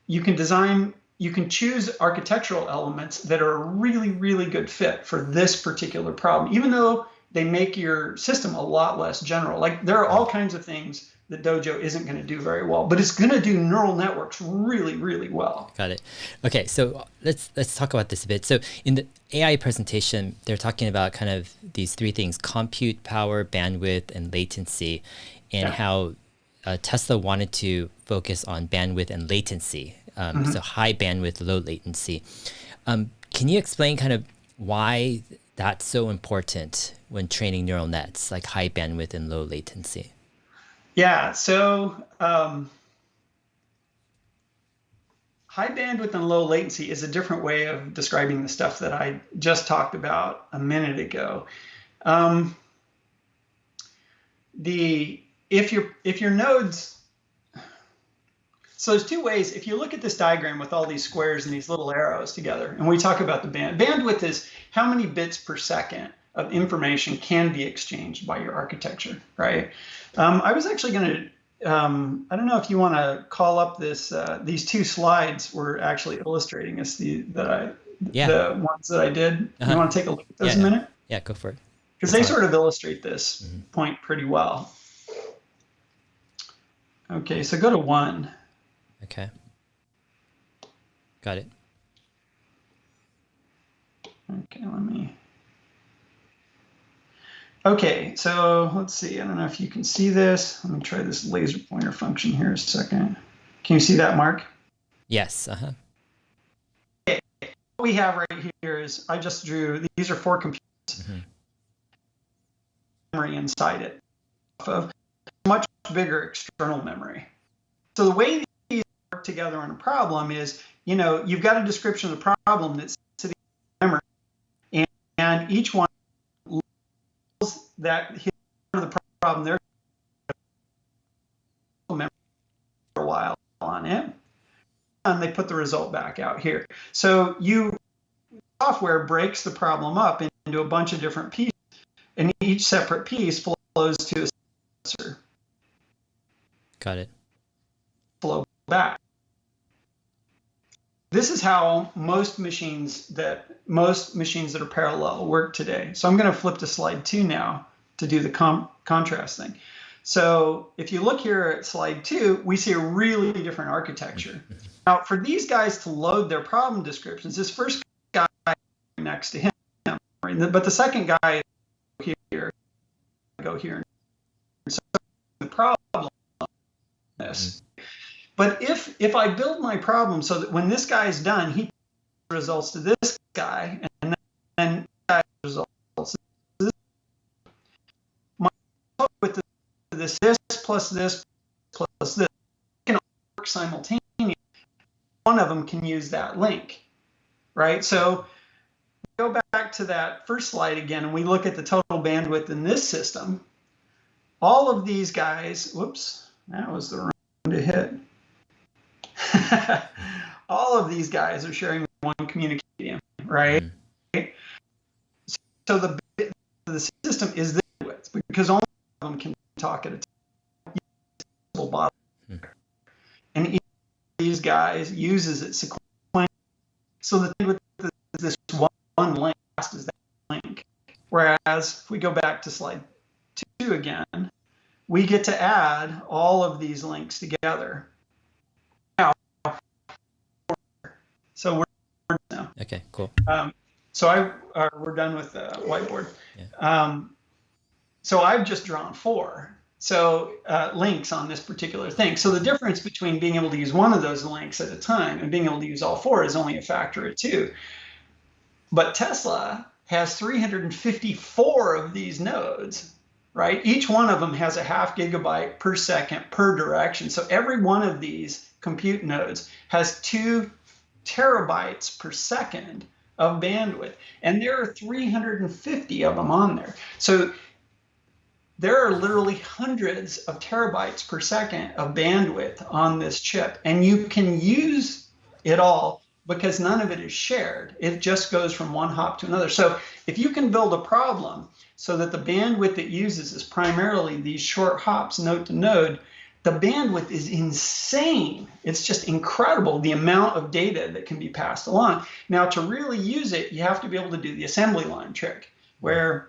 you can choose architectural elements that are a really, really good fit for this particular problem, even though they make your system a lot less general. Like there are all kinds of things that Dojo isn't going to do very well, but it's going to do neural networks really, really well. Got it. Okay, so let's talk about this a bit. So in the AI presentation, they're talking about kind of these three things: compute power, bandwidth, and latency, and how Tesla wanted to focus on bandwidth and latency. So high bandwidth, low latency. Can you explain kind of why that's so important when training neural nets, like high bandwidth and low latency? Yeah, so high bandwidth and low latency is a different way of describing the stuff that I just talked about a minute ago. If your nodes, so there's two ways. If you look at this diagram with all these squares and these little arrows together, and we talk about the bandwidth is how many bits per second of information can be exchanged by your architecture, right? I was actually going to, I don't know if you want to call up this, these two slides were actually illustrating this, the ones that I did. You want to take a look at those a minute? Yeah, go for it. Because they sort of illustrate this point pretty well. Okay, so go to 1. Okay. Got it. Okay, Okay, so let's see. I don't know if you can see this. Let me try this laser pointer function here a second. Can you see that, Mark? Yes. Okay. What we have right here is I just drew. These are 4 computers. Memory inside it, of much bigger external memory. So the way these work together on a problem is, you've got a description of the problem that's sitting in memory, and each one that hit the problem there for a while on it, and they put the result back out here. So software breaks the problem up into a bunch of different pieces, and each separate piece flows to a sensor. Got it. Flow back. This is how most machines that are parallel work today. So I'm going to flip to slide 2 now to do the contrast thing. So if you look here at slide 2, we see a really different architecture. Now, for these guys to load their problem descriptions, this first guy next to him, but the second guy go here. So the problem is, but if I build my problem so that when this guy's done, he results to this guy, and then that results to this. My with this plus this plus this can work simultaneously. One of them can use that link, right? So go back to that first slide again, and we look at the total bandwidth in this system. All of these guys, whoops, that was the wrong one to hit. All of these guys are sharing one communication medium, right? So the system is this width because only one of them can talk at a time. And each of these guys uses it sequentially. So the thing with this one link is that link. Whereas if we go back to slide 2 again, we get to add all of these links together. Now, so we're now. Okay, cool. So we're done with the whiteboard. Yeah. So I've just drawn 4 links on this particular thing. So the difference between being able to use one of those links at a time and being able to use all 4 is only a factor of 2. But Tesla has 354 of these nodes, right? Each one of them has a ½ gigabyte per second per direction. So every one of these compute nodes has 2 terabytes per second of bandwidth. And there are 350 of them on there. So there are literally hundreds of terabytes per second of bandwidth on this chip. And you can use it all because none of it is shared. It just goes from one hop to another. So if you can build a problem so that the bandwidth it uses is primarily these short hops node to node, the bandwidth is insane. It's just incredible, the amount of data that can be passed along. Now, to really use it, you have to be able to do the assembly line trick, where,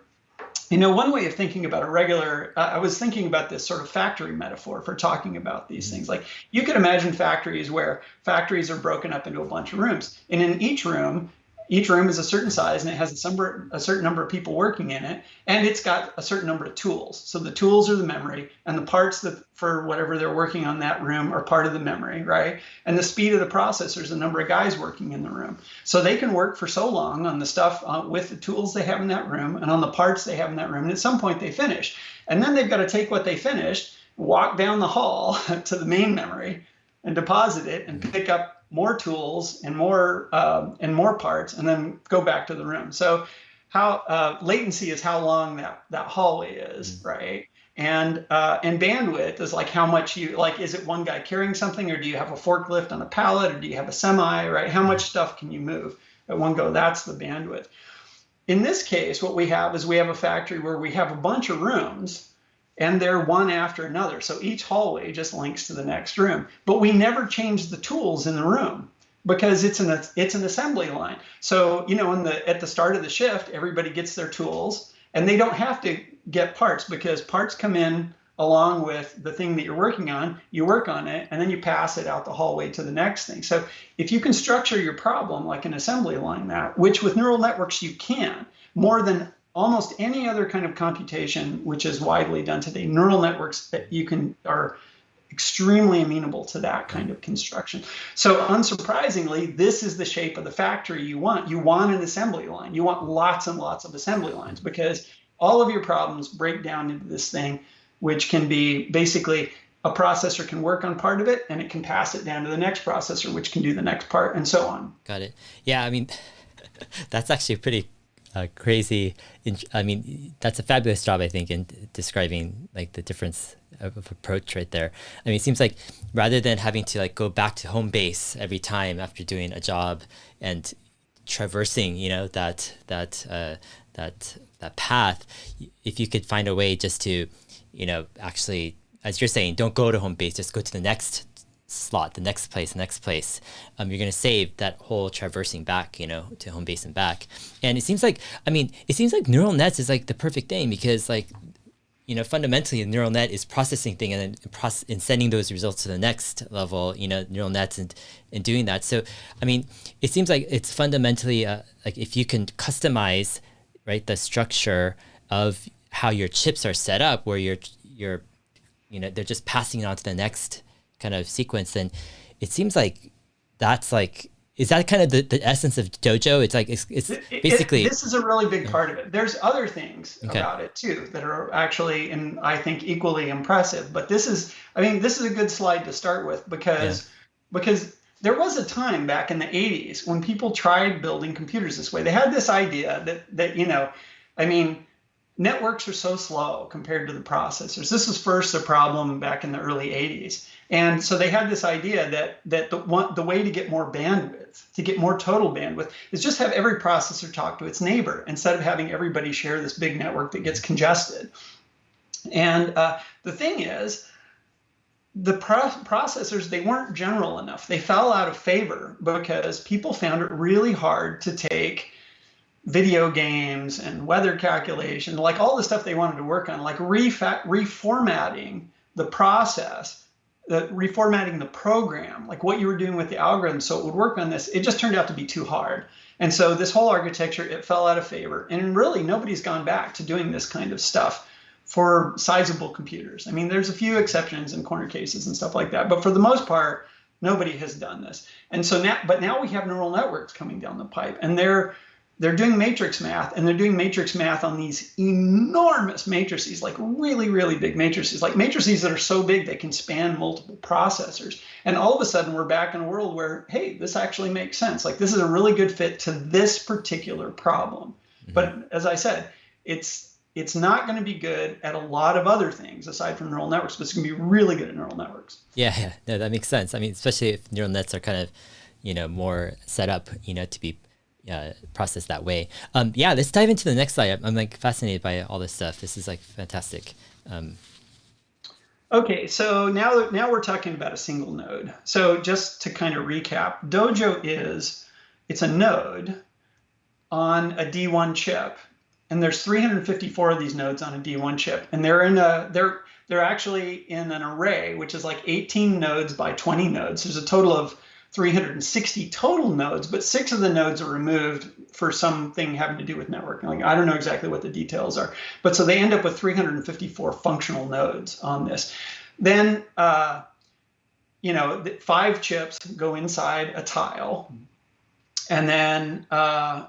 one way of thinking about a regular, I was thinking about this sort of factory metaphor for talking about these things. Like, you could imagine factories where factories are broken up into a bunch of rooms. And in each room is a certain size, and it has a certain number of people working in it, and it's got a certain number of tools. So the tools are the memory, and the parts that for whatever they're working on that room are part of the memory, right? And the speed of the processor is the number of guys working in the room. So they can work for so long on the stuff with the tools they have in that room and on the parts they have in that room, and at some point they finish. And then they've got to take what they finished, walk down the hall to the main memory, and deposit it and pick up more tools and more parts, and then go back to the room. So how latency is how long that hallway is, right? And bandwidth is like how much is it one guy carrying something, or do you have a forklift on a pallet, or do you have a semi, right? How much stuff can you move at one go? That's the bandwidth. In this case, what we have is we have a factory where we have a bunch of rooms, and they're one after another. So each hallway just links to the next room. But we never change the tools in the room because it's an assembly line. So, at the start of the shift, everybody gets their tools, and they don't have to get parts because parts come in along with the thing that you're working on. You work on it, and then you pass it out the hallway to the next thing. So if you can structure your problem like an assembly line map, which with neural networks you can, more than almost any other kind of computation which is widely done today, neural networks that are extremely amenable to that kind of construction. So unsurprisingly, this is the shape of the factory you want. You want an assembly line. You want lots and lots of assembly lines because all of your problems break down into this thing, which can be basically a processor can work on part of it and it can pass it down to the next processor, which can do the next part, and so on. Got it. Yeah, I mean, that's actually pretty crazy. I mean, that's a fabulous job, I think, in describing like the difference of approach right there. I mean, it seems like rather than having to like go back to home base every time after doing a job and traversing, that path, if you could find a way just to, actually, as you're saying, don't go to home base, just go to the next slot, the next place, you're going to save that whole traversing back, to home base and back. And it seems like neural nets is like the perfect thing because like, fundamentally a neural net is processing thing and sending those results to the next level, neural nets and doing that. So, I mean, it seems like it's fundamentally like if you can customize, right, the structure of how your chips are set up, where you're they're just passing it on to the next kind of sequence, then it seems like that's like, is that kind of the essence of Dojo? It's like, it's basically... This is a really big part of it. There's other things about it too that are actually, and I think equally impressive, but this is a good slide to start with because there was a time back in the 80s when people tried building computers this way. They had this idea that networks are so slow compared to the processors. This was first a problem back in the early 80s. And so they had this idea that the way to get more bandwidth, to get more total bandwidth, is just have every processor talk to its neighbor instead of having everybody share this big network that gets congested. And the thing is, the processors, they weren't general enough. They fell out of favor because people found it really hard to take video games and weather calculation, like all the stuff they wanted to work on, like reformatting the process, reformatting the program, like what you were doing with the algorithm so it would work on this. It just turned out to be too hard. And so this whole architecture, it fell out of favor. And really, nobody's gone back to doing this kind of stuff for sizable computers. I mean, there's a few exceptions and corner cases and stuff like that. But for the most part, nobody has done this. And so now we have neural networks coming down the pipe, and they're doing matrix math, and they're doing matrix math on these enormous matrices, like really, really big matrices, like matrices that are so big they can span multiple processors. And all of a sudden, we're back in a world where, hey, this actually makes sense. Like, this is a really good fit to this particular problem. Mm-hmm. But as I said, it's not going to be good at a lot of other things aside from neural networks, but it's going to be really good at neural networks. Yeah, no, that makes sense. I mean, especially if neural nets are kind of, more set up, to be processed that way. Let's dive into the next slide. I'm like fascinated by all this stuff. This is like fantastic. Okay, so now we're talking about a single node. So just to kind of recap, Dojo it's a node on a D1 chip, and there's 354 of these nodes on a D1 chip, and they're actually in an array, which is like 18 nodes by 20 nodes. There's a total of 360 total nodes, but 6 of the nodes are removed for something having to do with networking. Like, I don't know exactly what the details are, but so they end up with 354 functional nodes on this. Then, 5 chips go inside a tile, and then there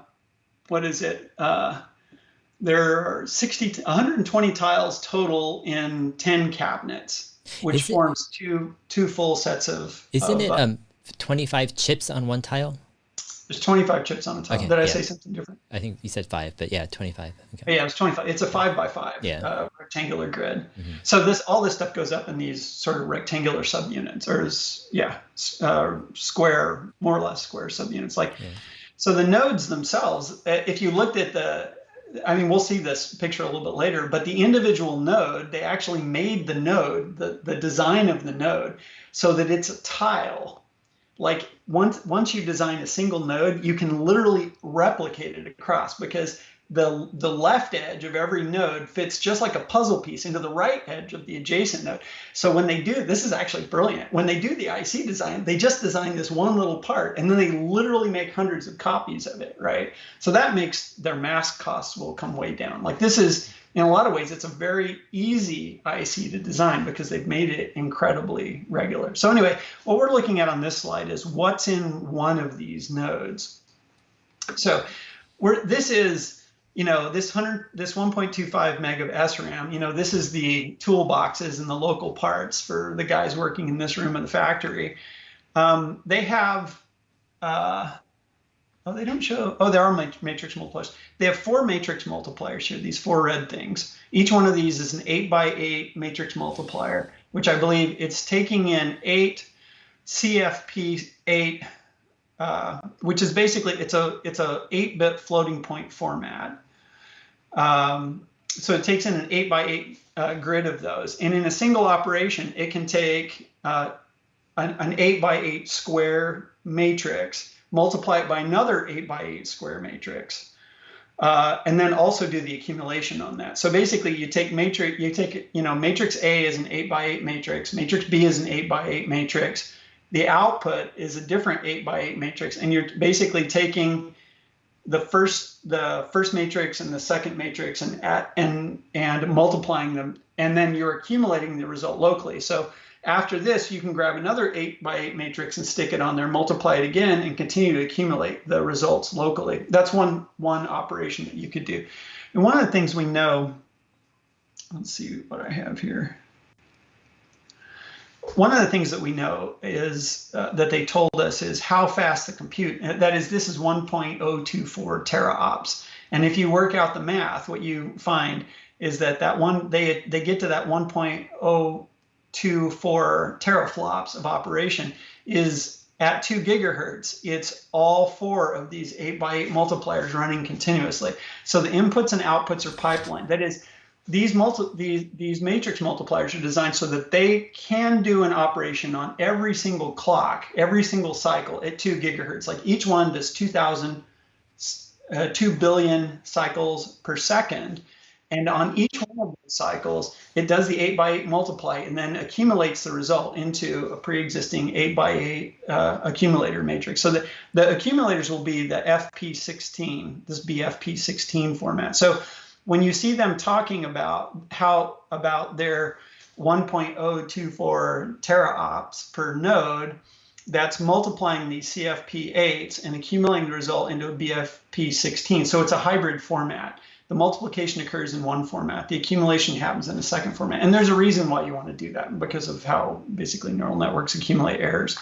are 120 tiles total in 10 cabinets, which forms two full sets of. Isn't it 25 chips on one tile? There's 25 chips on a tile. Did I say something different? I think you said 5, but yeah, 25. Okay. Yeah, it's 25. It's a 5 by 5 rectangular grid. Mm-hmm. So all this stuff goes up in these sort of rectangular subunits, or square, more or less square subunits. So the nodes themselves, if you looked at we'll see this picture a little bit later, but the individual node, they actually made the node, the design of the node, so that it's a tile. Like once you design a single node, you can literally replicate it across, because the left edge of every node fits just like a puzzle piece into the right edge of the adjacent node. So when they do, this is actually brilliant. When they do the IC design, they just design this one little part, and then they literally make hundreds of copies of it, right? So that makes their mask costs will come way down. Like, this is, in a lot of ways, it's a very easy IC to design because they've made it incredibly regular. So anyway, what we're looking at on this slide is what's in one of these nodes. So this is, this 1.25 meg of SRAM, this is the toolboxes and the local parts for the guys working in this room of the factory. They have, they don't show, there are matrix multipliers. They have 4 matrix multipliers here, these 4 red things. Each one of these is an 8 by 8 matrix multiplier, which I believe it's taking in 8 CFP8, which is basically, it's a 8-bit floating point format. So it takes in an 8 by 8 grid of those. And in a single operation, it can take an 8 by 8 square matrix, multiply it by another 8 by 8 square matrix, And then also do the accumulation on that. So basically, you take matrix A is an 8x8 matrix, matrix B is an 8x8 matrix. The output is a different 8x8 matrix, and you're basically taking the first matrix and the second matrix and multiplying them, and then you're accumulating the result locally. So after this, you can grab another 8x8 matrix and stick it on there, multiply it again, and continue to accumulate the results locally. That's one operation that you could do. And one of the things we know, let's see what I have here. One of the things that we know is that they told us is how fast the compute, that is, this is 1.024 teraops. And if you work out the math, what you find is that they get to that 1.024 teraflops of operation is at 2 gigahertz. It's all 4 of these 8x8 multipliers running continuously. So the inputs and outputs are pipelined. That is, these matrix multipliers are designed so that they can do an operation on every single clock, every single cycle at 2 gigahertz. Like each one does 2 billion cycles per second. And on each one of those cycles, it does the 8x8 multiply and then accumulates the result into a pre-existing 8x8 accumulator matrix. So that the accumulators will be the FP16, this BFP16 format. So when you see them talking about their 1.024 teraops per node, that's multiplying these CFP8s and accumulating the result into a BFP16. So it's a hybrid format. The multiplication occurs in one format. The accumulation happens in a second format. And there's a reason why you want to do that, because of how basically neural networks accumulate errors.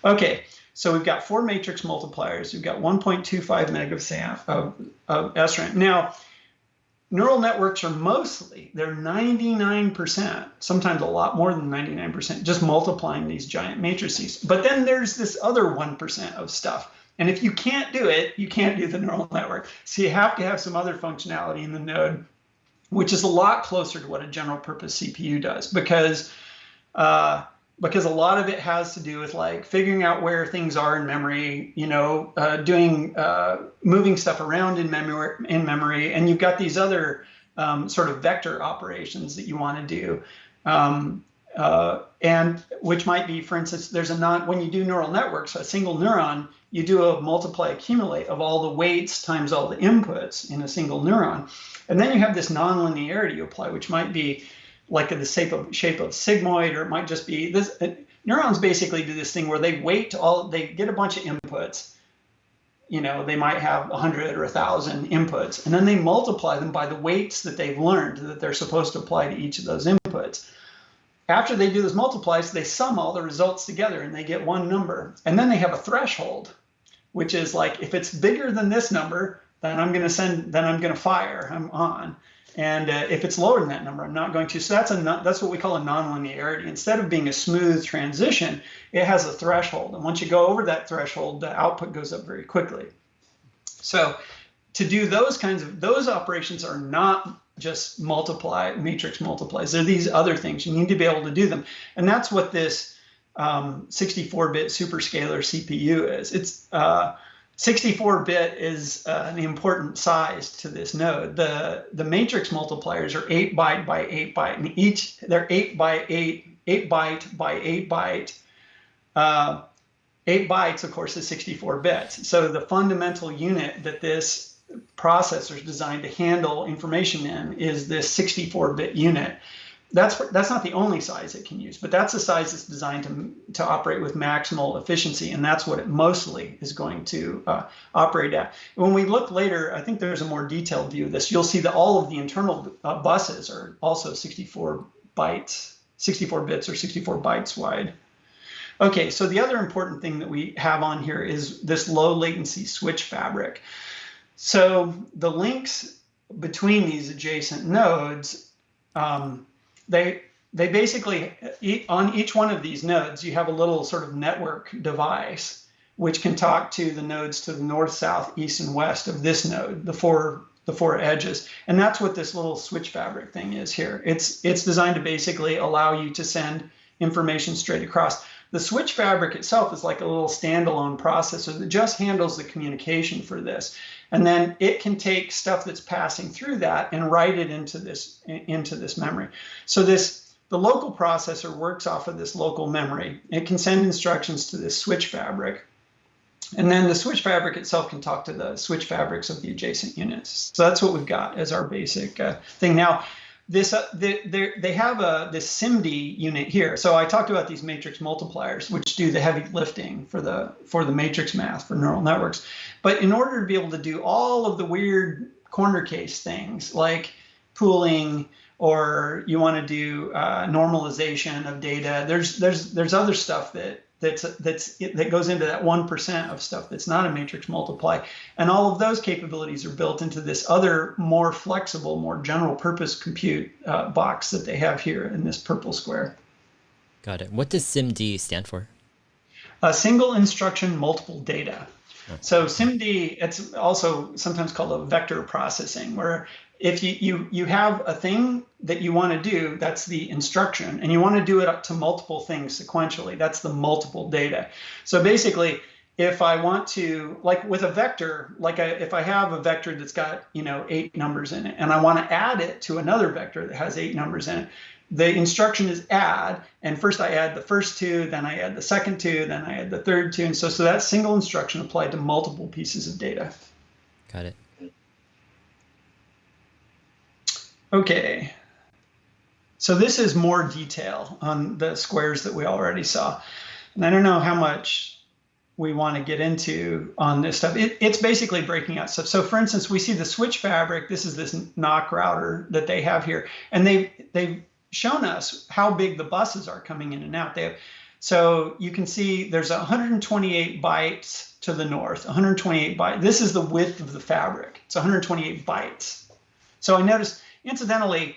Okay, so we've got 4 matrix multipliers. We've got 1.25 megasam of SRAM. Now, neural networks are they're 99%, sometimes a lot more than 99%, just multiplying these giant matrices. But then there's this other 1% of stuff. And if you can't do it, you can't do the neural network. So you have to have some other functionality in the node, which is a lot closer to what a general purpose CPU does, because a lot of it has to do with like figuring out where things are in memory, moving stuff around in memory, and you've got these other sort of vector operations that you want to do. And which might be, for instance, when you do neural networks, a single neuron, you do a multiply accumulate of all the weights times all the inputs in a single neuron. And then you have this nonlinearity you apply, which might be like in the shape of sigmoid, or it might just be this. Neurons basically do this thing where they they get a bunch of inputs. They might have 100 or 1,000 inputs, and then they multiply them by the weights that they've learned that they're supposed to apply to each of those inputs. After they do those multiplies, they sum all the results together and they get one number. And then they have a threshold, which is like, if it's bigger than this number, then I'm going to fire, I'm on. And if it's lower than that number, I'm not going to. So that's what we call a nonlinearity. Instead of being a smooth transition, it has a threshold. And once you go over that threshold, the output goes up very quickly. So to do those operations are not just matrix multiplies. There are these other things. You need to be able to do them. And that's what this 64-bit superscalar CPU is. It's 64-bit is an important size to this node. The matrix multipliers are 8 byte by 8 byte, and they're 8 by 8 byte by 8 byte. 8 bytes, of course, is 64 bits. So the fundamental unit that this processor is designed to handle information in is this 64-bit unit. That's not the only size it can use, but that's the size it's designed to operate with maximal efficiency, and that's what it mostly is going to operate at. When we look later, I think there's a more detailed view of this. You'll see that all of the internal buses are also 64 bits or 64 bytes wide. Okay, so the other important thing that we have on here is this low latency switch fabric. So the links between these adjacent nodes, they basically, on each one of these nodes, you have a little sort of network device which can talk to the nodes to the north, south, east, and west of this node, the four edges. And that's what this little switch fabric thing is here. It's designed to basically allow you to send information straight across. The switch fabric itself is like a little standalone processor that just handles the communication for this. And then it can take stuff that's passing through that and write it into this memory. So the local processor works off of this local memory. It can send instructions to this switch fabric. And then the switch fabric itself can talk to the switch fabrics of the adjacent units. So that's what we've got as our basic thing. Now, they have this SIMD unit here. So I talked about these matrix multipliers, which do the heavy lifting for the matrix math for neural networks. But in order to be able to do all of the weird corner case things like pooling, or you want to do normalization of data, there's other stuff that goes into that 1% of stuff that's not a matrix multiply. And all of those capabilities are built into this other more flexible, more general purpose compute box that they have here in this purple square. Got it. What does SIMD stand for? Single instruction, multiple data. So SIMD, it's also sometimes called a vector processing, where if you have a thing that you want to do, that's the instruction, and you want to do it up to multiple things sequentially, that's the multiple data. So basically, if I want to, like with a vector, if I have a vector that's got 8 numbers in it, and I want to add it to another vector that has 8 numbers in it, the instruction is add, and first I add the first 2, then I add the second 2, then I add the third 2, and so that single instruction applied to multiple pieces of data. Got it. Okay, so this is more detail on the squares that we already saw. And I don't know how much we want to get into on this stuff. It's basically breaking out stuff. So for instance, we see the switch fabric. This is this NOC router that they have here. And they've shown us how big the buses are coming in and out. So you can see there's 128 bytes to the north, 128 bytes. This is the width of the fabric. It's 128 bytes. So I noticed, incidentally,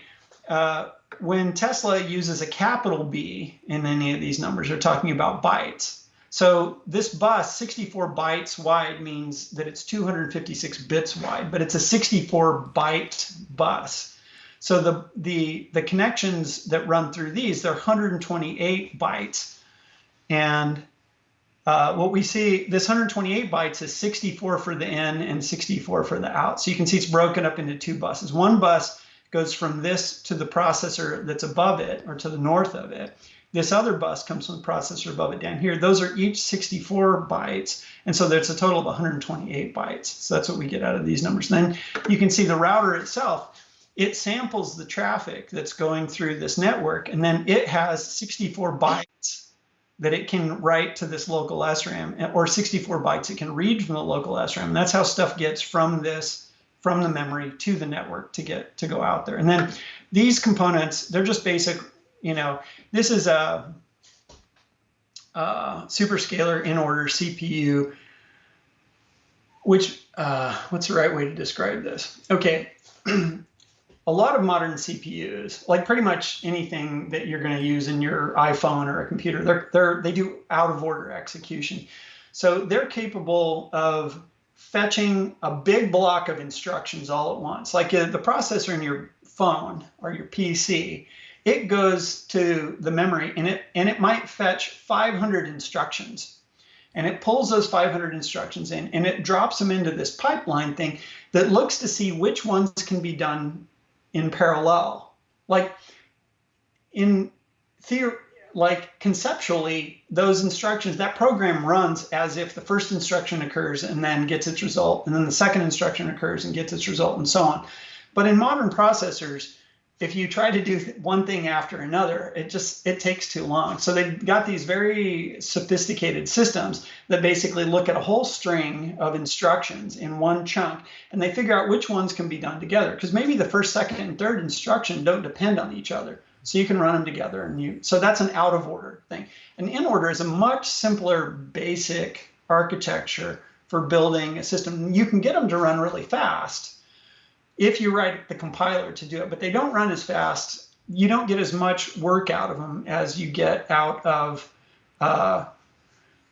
when Tesla uses a capital B in any of these numbers, they're talking about bytes. So this bus, 64 bytes wide, means that it's 256 bits wide, but it's a 64 byte bus. So the connections that run through these, they're 128 bytes. And what we see, this 128 bytes is 64 for the in and 64 for the out. So you can see it's broken up into 2 buses. One bus goes from this to the processor that's above it or to the north of it. This other bus comes from the processor above it down here. Those are each 64 bytes. And so there's a total of 128 bytes. So that's what we get out of these numbers. And then you can see the router itself, it samples the traffic that's going through this network. And then it has 64 bytes that it can write to this local SRAM, or 64 bytes it can read from the local SRAM. And that's how stuff gets from the memory to the network to go out there. And then these components, they're just basic, this is a superscalar in order CPU, which, what's the right way to describe this? Okay, a lot of modern CPUs, like pretty much anything that you're going to use in your iPhone or a computer, they do out of order execution. So they're capable of fetching a big block of instructions all at once. Like the processor in your phone or your PC, it goes to the memory and it might fetch 500 instructions. And it pulls those 500 instructions in and it drops them into this pipeline thing that looks to see which ones can be done in parallel. Like in theory, like conceptually, those instructions, that program runs as if the first instruction occurs and then gets its result, and then the second instruction occurs and gets its result, and so on. But in modern processors, if you try to do one thing after another, it takes too long. So they've got these very sophisticated systems that basically look at a whole string of instructions in one chunk, and they figure out which ones can be done together. Because maybe the first, second, and third instruction don't depend on each other. So you can run them together, so that's an out of order thing. An in order is a much simpler, basic architecture for building a system. You can get them to run really fast if you write the compiler to do it, but they don't run as fast. You don't get as much work out of them as you get out of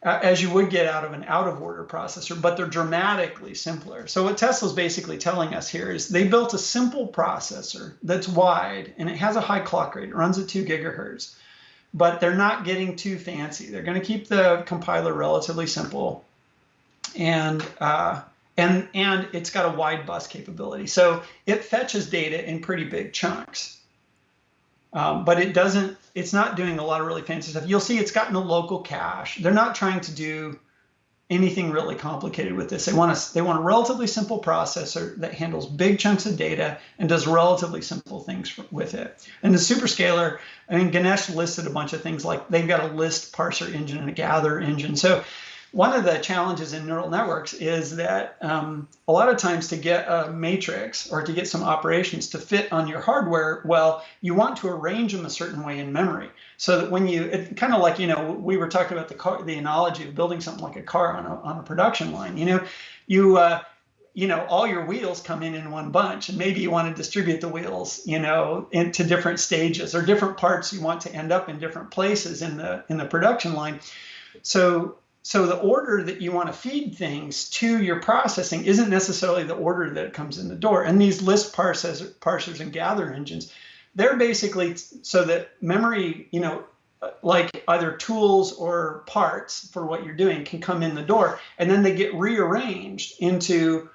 as you would get out of an out of order processor, but they're dramatically simpler. So what Tesla's basically telling us here is they built a simple processor that's wide and it has a high clock rate. It runs at 2 gigahertz, but they're not getting too fancy. They're going to keep the compiler relatively simple. And and it's got a wide bus capability. So it fetches data in pretty big chunks. But it's not doing a lot of really fancy stuff. You'll see it's gotten a local cache. They're not trying to do anything really complicated with this. They want a relatively simple processor that handles big chunks of data and does relatively simple things with it. And the superscaler, I mean, Ganesh listed a bunch of things, like they've got a list parser engine and a gather engine. So one of the challenges in neural networks is that a lot of times to get a matrix or to get some operations to fit on your hardware, well, you want to arrange them a certain way in memory. So that when it's kind of like, we were talking about the analogy of building something like a car on a production line. All your wheels come in one bunch, and maybe you want to distribute the wheels, into different stages, or different parts you want to end up in different places in the production line. So the order that you want to feed things to your processing isn't necessarily the order that it comes in the door. And these list parsers and gather engines, they're basically so that memory, like either tools or parts for what you're doing can come in the door, and then they get rearranged into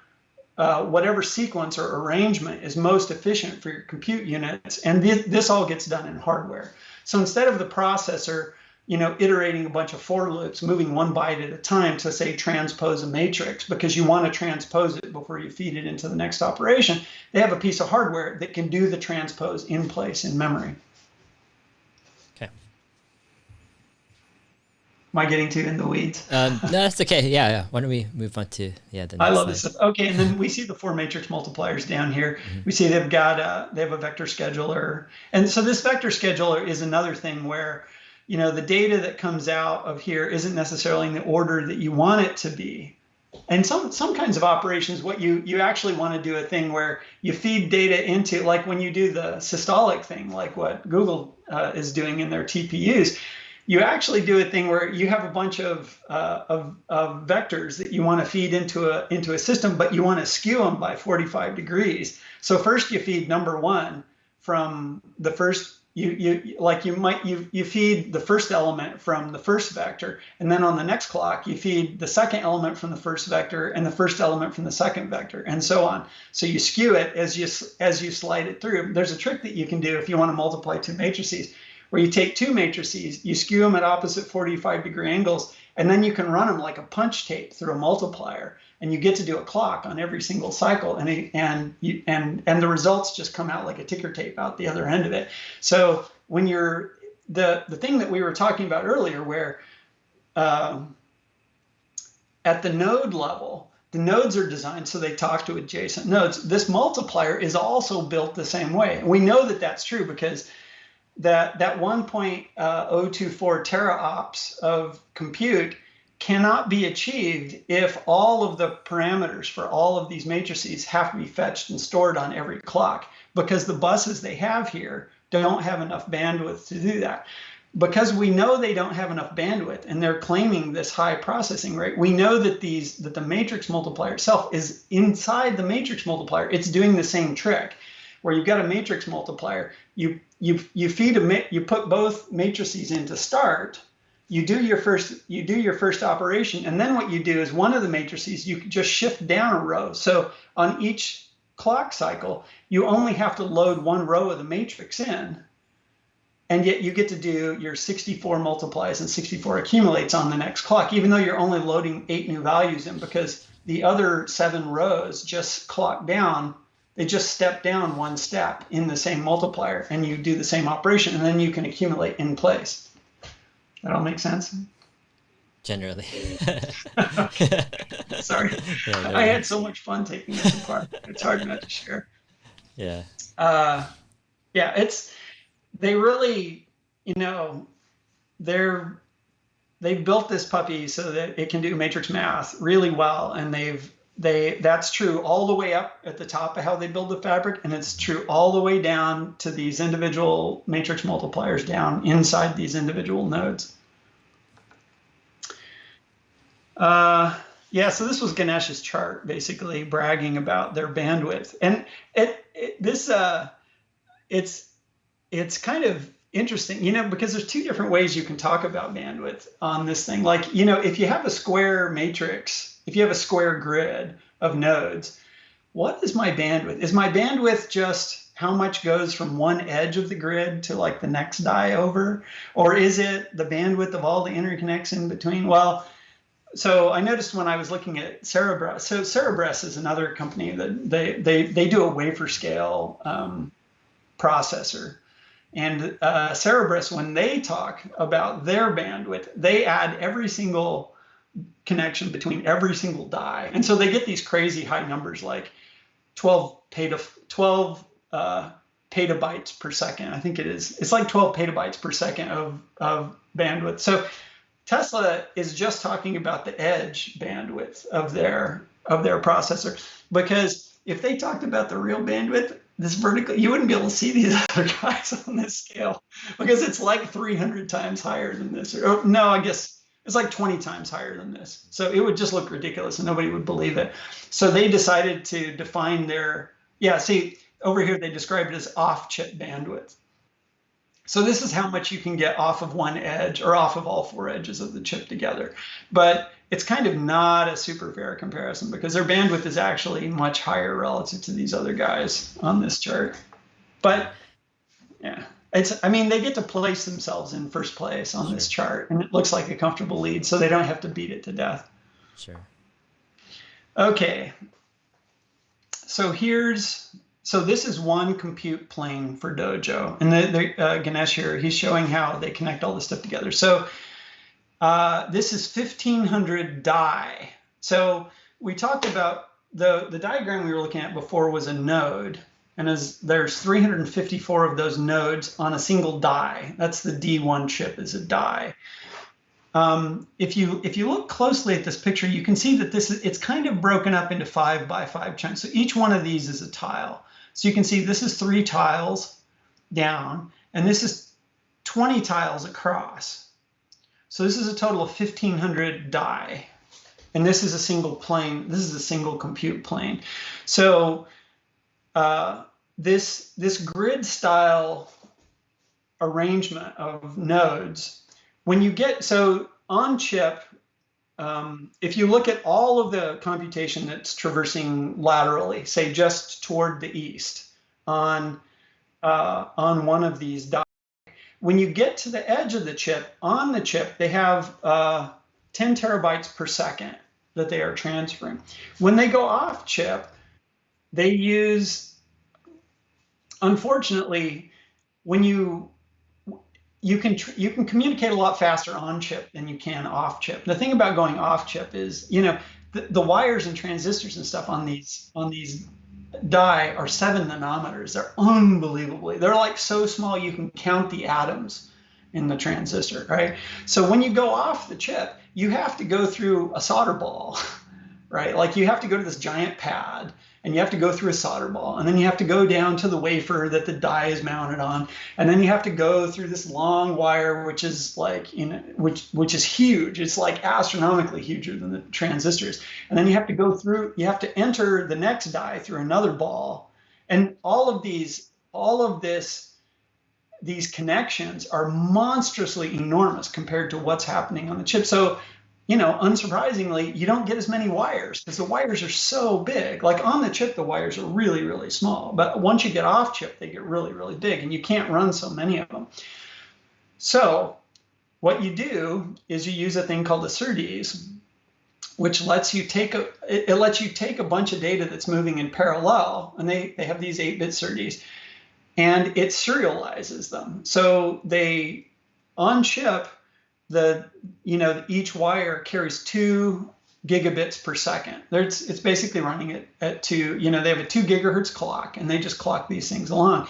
whatever sequence or arrangement is most efficient for your compute units. And this all gets done in hardware. So instead of the processor, iterating a bunch of for loops, moving one byte at a time to, say, transpose a matrix because you want to transpose it before you feed it into the next operation, they have a piece of hardware that can do the transpose in place in memory. Okay. Am I getting too in the weeds? No, that's okay. Yeah. Why don't we move on to the next I love slide. this stuff. Okay, and then we see the 4 matrix multipliers down here. We see they have a vector scheduler, and so this vector scheduler is another thing where the data that comes out of here isn't necessarily in the order that you want it to be. And some kinds of operations, what you actually want to do a thing where you feed data into, like when you do the systolic thing, like what Google is doing in their TPUs, you actually do a thing where you have a bunch of vectors that you want to feed into a system, but you want to skew them by 45 degrees. So first you feed number 1 from the first. You feed the first element from the first vector, and then on the next clock you feed the second element from the first vector and the first element from the second vector, and so on. So you skew it as you slide it through. There's a trick that you can do if you want to multiply 2 matrices, where you take 2 matrices, you skew them at opposite 45-degree angles, and then you can run them like a punch tape through a multiplier, and you get to do a clock on every single cycle, and the results just come out like a ticker tape out the other end of it. So when you're the thing that we were talking about earlier, where at the node level, the nodes are designed so they talk to adjacent nodes. This multiplier is also built the same way. And we know that that's true because that 1.024 teraops of compute cannot be achieved if all of the parameters for all of these matrices have to be fetched and stored on every clock, because the buses they have here don't have enough bandwidth to do that. Because we know they don't have enough bandwidth and they're claiming this high processing rate, we know that the matrix multiplier itself is inside the matrix multiplier. It's doing the same trick where you've got a matrix multiplier. You put both matrices in to start. You do your first operation, and then what you do is one of the matrices you just shift down a row. So on each clock cycle, you only have to load one row of the matrix in, and yet you get to do your 64 multiplies and 64 accumulates on the next clock, even though you're only loading 8 new values in, because the other 7 rows just clock down. They just step down one step in the same multiplier, and you do the same operation, and then you can accumulate in place. That all make sense? Generally. Sorry. Yeah, no, I had so much fun taking this apart. It's hard not to share. Yeah. They really, they've built this puppy so that it can do matrix math really well, and that's true all the way up at the top of how they build the fabric, and it's true all the way down to these individual matrix multipliers down inside these individual nodes. So this was Ganesh's chart, basically bragging about their bandwidth, and it's kind of interesting, because there's 2 different ways you can talk about bandwidth on this thing. Like, if you have a square matrix, if you have a square grid of nodes, what is my bandwidth? Is my bandwidth just how much goes from one edge of the grid to like the next die over? Or is it the bandwidth of all the interconnects in between? Well, so I noticed when I was looking at Cerebras, so Cerebras is another company that they do a wafer scale processor. And Cerebras, when they talk about their bandwidth, they add every single connection between every single die. And so they get these crazy high numbers like 12 petabytes per second. I think it is. It's like 12 petabytes per second of bandwidth. So Tesla is just talking about the edge bandwidth of their processor, because if they talked about the real bandwidth, this vertical, you wouldn't be able to see these other guys on this scale, because it's like 300 times higher than this. Or no, I guess it's like 20 times higher than this. So it would just look ridiculous and nobody would believe it. So they decided to define their, see, over here they describe it as off-chip bandwidth. So this is how much you can get off of one edge or off of all four edges of the chip together. But it's kind of not a super fair comparison, because their bandwidth is actually much higher relative to these other guys on this chart. But yeah, I mean, they get to place themselves in first place on this chart, and it looks like a comfortable lead, so they don't have to beat it to death. Sure. Okay. So this is one compute plane for Dojo. And Ganesh here, he's showing how they connect all this stuff together. So this is 1,500 die. So we talked about the diagram we were looking at before was a node. And there's 354 of those nodes on a single die. That's the D1 chip is a die. If you look closely at this picture, you can see that it's kind of broken up into 5 by 5 chunks. So each one of these is a tile. So you can see this is 3 tiles down, and this is 20 tiles across. So this is a total of 1,500 die. And this is a single plane. This is a single compute plane. So this grid style arrangement of nodes, when you get, so on chip, if you look at all of the computation that's traversing laterally, say just toward the east on one of these die, when you get to the edge of the chip, on the chip, they have 10 terabytes per second that they are transferring. When they go off chip, they use, unfortunately, when you can communicate a lot faster on chip than you can off chip. The thing about going off chip is, the wires and transistors and stuff on these die are 7 nanometers. They're unbelievably, they're like so small you can count the atoms in the transistor, right? So when you go off the chip, you have to go through a solder ball, right? Like you have to go to this giant pad, and you have to go through a solder ball, and then you have to go down to the wafer that the die is mounted on, and then you have to go through this long wire, which is like, which is huge. It's like astronomically huger than the transistors. And then you have to go through, you have to enter the next die through another ball, and all of these connections are monstrously enormous compared to what's happening on the chip. So, unsurprisingly, you don't get as many wires because the wires are so big. Like on the chip, the wires are really, really small. But once you get off chip, they get really, really big, and you can't run so many of them. So what you do is you use a thing called a SerDes, which lets you take a bunch of data that's moving in parallel, and they have these 8-bit SerDes, and it serializes them. So on chip, each wire carries 2 gigabits per second. It's basically running it at 2, they have a 2 gigahertz clock, and they just clock these things along.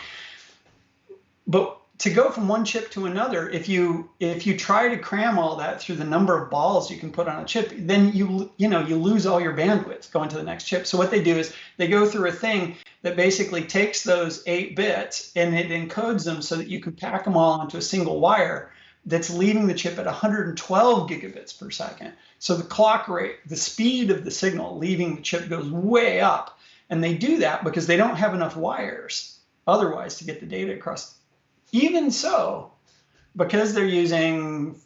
But to go from one chip to another, if you try to cram all that through the number of balls you can put on a chip, then you lose all your bandwidth going to the next chip. So what they do is they go through a thing that basically takes those 8 bits and it encodes them so that you can pack them all onto a single wire that's leaving the chip at 112 gigabits per second. So the clock rate, the speed of the signal leaving the chip goes way up. And they do that because they don't have enough wires otherwise to get the data across. Even so, because they're using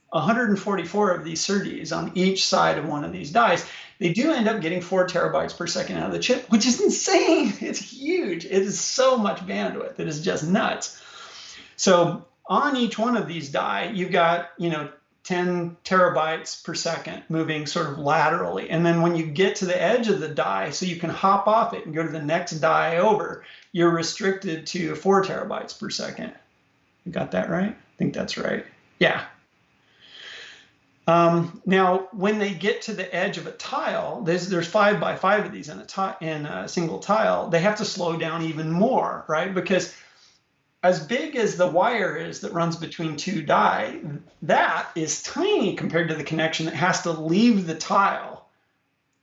144 of these SerDes on each side of one of these dies, they do end up getting 4 terabytes per second out of the chip, which is insane. It's huge. It is so much bandwidth. It is just nuts. So on each one of these die, you've got, 10 terabytes per second moving sort of laterally. And then when you get to the edge of the die, so you can hop off it and go to the next die over, you're restricted to 4 terabytes per second. You got that right? I think that's right. Yeah. Now, when they get to the edge of a tile, there's 5 by 5 of these in a single tile, they have to slow down even more, right? Because as big as the wire is that runs between 2 die, that is tiny compared to the connection that has to leave the tile,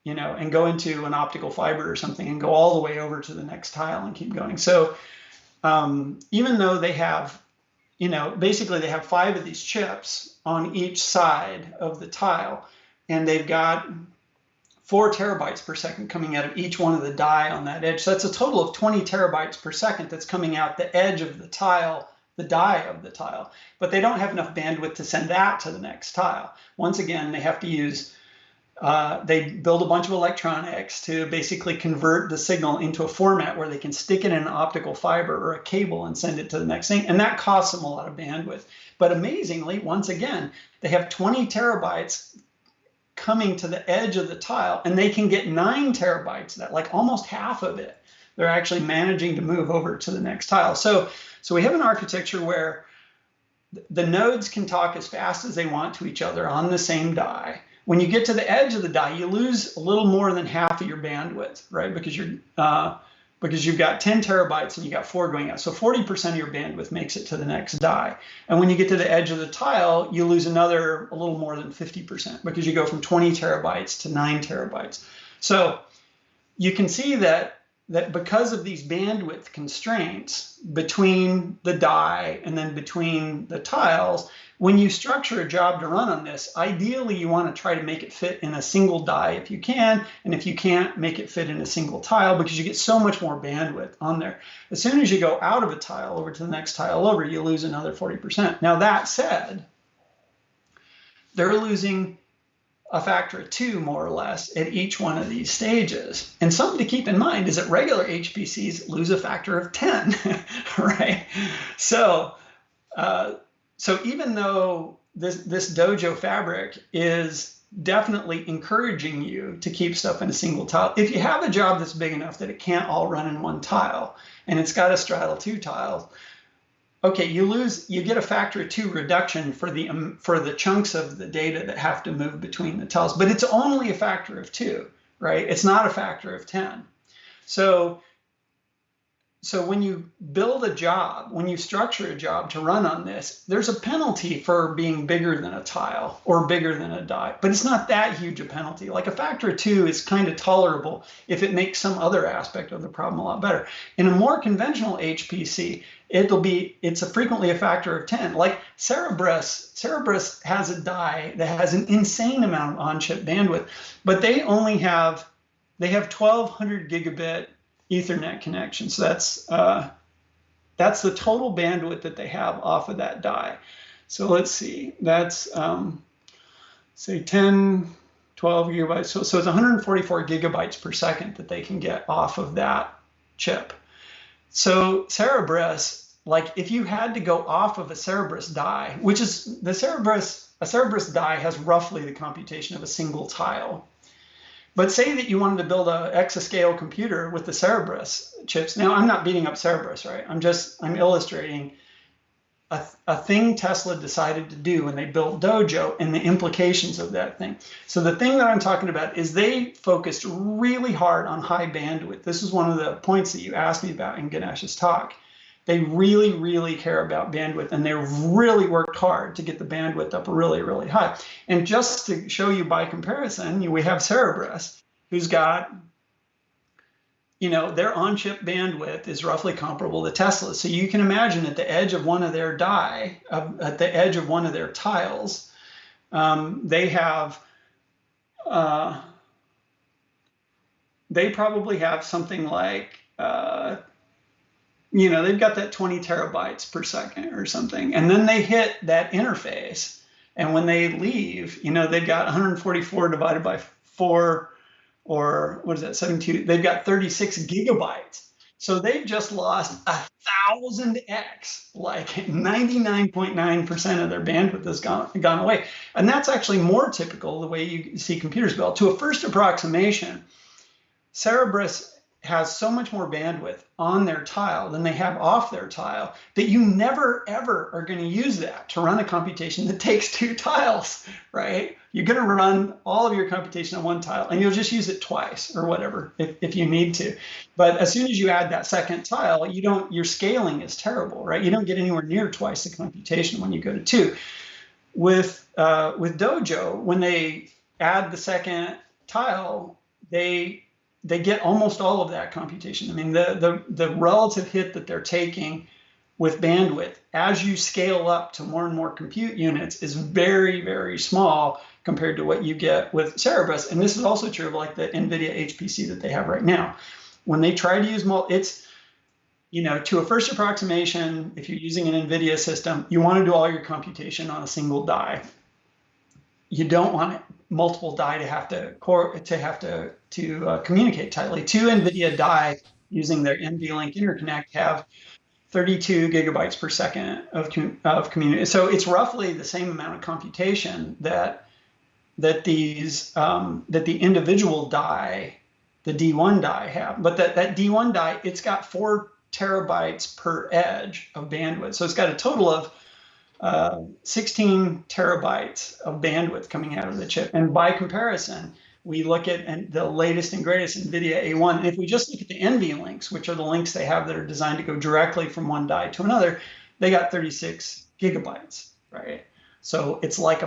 and go into an optical fiber or something and go all the way over to the next tile and keep going. So even though they have, basically they have 5 of these chips on each side of the tile, and they've got 4 terabytes per second coming out of each one of the die on that edge. So that's a total of 20 terabytes per second that's coming out the edge of the tile, the die of the tile. But they don't have enough bandwidth to send that to the next tile. Once again, they have to use, they build a bunch of electronics to basically convert the signal into a format where they can stick it in an optical fiber or a cable and send it to the next thing. And that costs them a lot of bandwidth. But amazingly, once again, they have 20 terabytes coming to the edge of the tile, and they can get 9 terabytes of that, like almost half of it. They're actually managing to move over to the next tile. So we have an architecture where the nodes can talk as fast as they want to each other on the same die. When you get to the edge of the die, you lose a little more than half of your bandwidth, right? Because you've got 10 terabytes and you got 4 going out. So 40% of your bandwidth makes it to the next die. And when you get to the edge of the tile, you lose a little more than 50% because you go from 20 terabytes to 9 terabytes. So you can see that because of these bandwidth constraints between the die and then between the tiles, when you structure a job to run on this, ideally you want to try to make it fit in a single die if you can, and if you can't, make it fit in a single tile because you get so much more bandwidth on there. As soon as you go out of a tile over to the next tile over, you lose another 40%. Now that said, they're losing a factor of 2 more or less at each one of these stages. And something to keep in mind is that regular HPCs lose a factor of 10, right? So even though this Dojo fabric is definitely encouraging you to keep stuff in a single tile, if you have a job that's big enough that it can't all run in one tile and it's got to straddle 2 tiles, okay, you get a factor of 2 reduction for the chunks of the data that have to move between the tiles, but it's only a factor of 2, right? It's not a factor of 10. So when you build a job, when you structure a job to run on this, there's a penalty for being bigger than a tile or bigger than a die, but it's not that huge a penalty. Like a factor of 2 is kind of tolerable if it makes some other aspect of the problem a lot better. In a more conventional HPC, it's frequently a factor of 10. Like Cerebras has a die that has an insane amount of on-chip bandwidth, but they have 1,200 gigabit Ethernet connection. So that's the total bandwidth that they have off of that die. So let's see, that's say 10, 12 gigabytes. So it's 144 gigabytes per second that they can get off of that chip. So Cerebras, like if you had to go off of a Cerebras die, which is a Cerebras die has roughly the computation of a single tile. But say that you wanted to build a exascale computer with the Cerebras chips. Now, I'm not beating up Cerebras, right? I'm illustrating a thing Tesla decided to do when they built Dojo and the implications of that thing. So the thing that I'm talking about is they focused really hard on high bandwidth. This is one of the points that you asked me about in Ganesh's talk. They really, really care about bandwidth, and they've really worked hard to get the bandwidth up really, really high. And just to show you by comparison, we have Cerebras, who's got, their on-chip bandwidth is roughly comparable to Tesla. So you can imagine at the edge of one of their die, at the edge of one of their tiles, they probably have something like, they've got that 20 terabytes per second or something. And then they hit that interface. And when they leave, they've got 144 divided by 4 or what is that, 72? They've got 36 gigabytes. So they've just lost 1,000x, like 99.9% of their bandwidth has gone away. And that's actually more typical the way you see computers built. To a first approximation, Cerberus has so much more bandwidth on their tile than they have off their tile that you never, ever are going to use that to run a computation that takes 2 tiles, right? You're going to run all of your computation on 1 tile, and you'll just use it twice or whatever if you need to. But as soon as you add that second tile, your scaling is terrible, right? You don't get anywhere near twice the computation when you go to 2. With Dojo, when they add the second tile, they get almost all of that computation. I mean, the relative hit that they're taking with bandwidth as you scale up to more and more compute units is very, very small compared to what you get with Cerberus. And this is also true of like the NVIDIA HPC that they have right now. When they try to use it's, to a first approximation, if you're using an NVIDIA system, you want to do all your computation on a single die. You don't want multiple die to have to communicate tightly. 2 NVIDIA die using their NVLink interconnect have 32 gigabytes per second of community. So it's roughly the same amount of computation that the individual die, the D1 die have. But that D1 die, it's got 4 terabytes per edge of bandwidth. So it's got a total of 16 terabytes of bandwidth coming out of the chip. And by comparison, we look at the latest and greatest NVIDIA A1. And if we just look at the NVLinks, which are the links they have that are designed to go directly from one die to another, they got 36 gigabytes, right? So it's like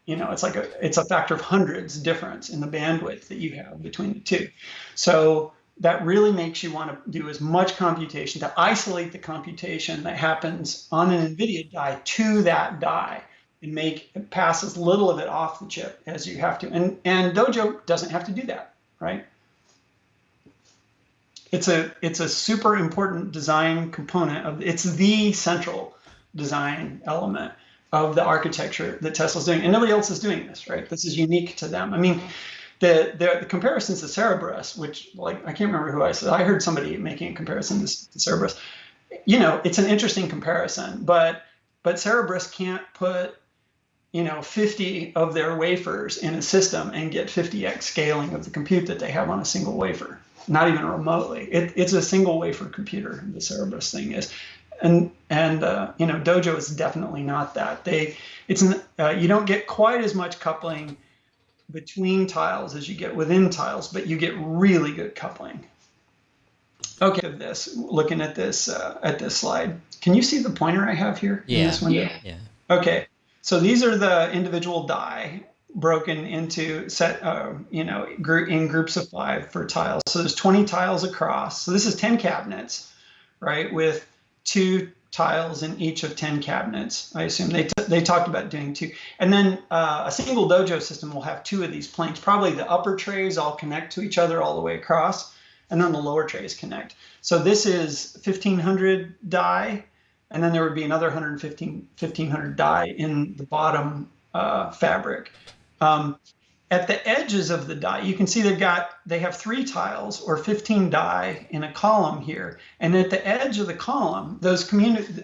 it's a factor of hundreds difference in the bandwidth that you have between the two. So that really makes you want to do as much computation to isolate the computation that happens on an NVIDIA die to that die and pass as little of it off the chip as you have to. And Dojo doesn't have to do that, right? It's a super important design component it's the central design element of the architecture that Tesla's doing. And nobody else is doing this, right? This is unique to them. I mean, the comparisons to Cerberus, which I can't remember who I said. I heard somebody making a comparison to Cerberus. It's an interesting comparison, but Cerberus can't put 50 of their wafers in a system and get 50x scaling of the compute that they have on a single wafer. Not even remotely. It's a single wafer computer. The Cerberus thing is, and Dojo is definitely not that. You don't get quite as much coupling between tiles as you get within tiles, but you get really good coupling. Okay, looking at this slide, can you see the pointer I have here in this window? Yeah. Okay, so these are the individual die broken into in groups of 5 for tiles. So there's 20 tiles across. So this is 10 cabinets, right, with 2 tiles in each of 10 cabinets. I assume they talked about doing 2. And then a single Dojo system will have 2 of these planes. Probably the upper trays all connect to each other all the way across, and then the lower trays connect. So this is 1,500 die, and then there would be another 1,500 die in the bottom fabric. At the edges of the die, you can see they have 3 tiles or 15 die in a column here. And at the edge of the column,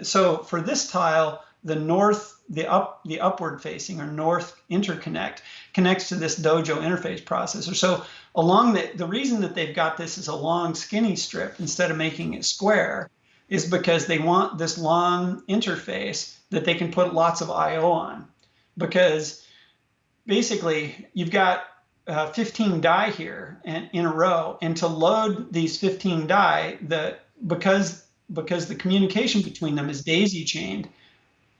so for this tile, the upward facing or north interconnect connects to this Dojo interface processor. So along the reason that they've got this as a long skinny strip instead of making it square is because they want this long interface that they can put lots of IO on. Because basically, you've got 15 die here and in a row, and to load these 15 die, because the communication between them is daisy chained,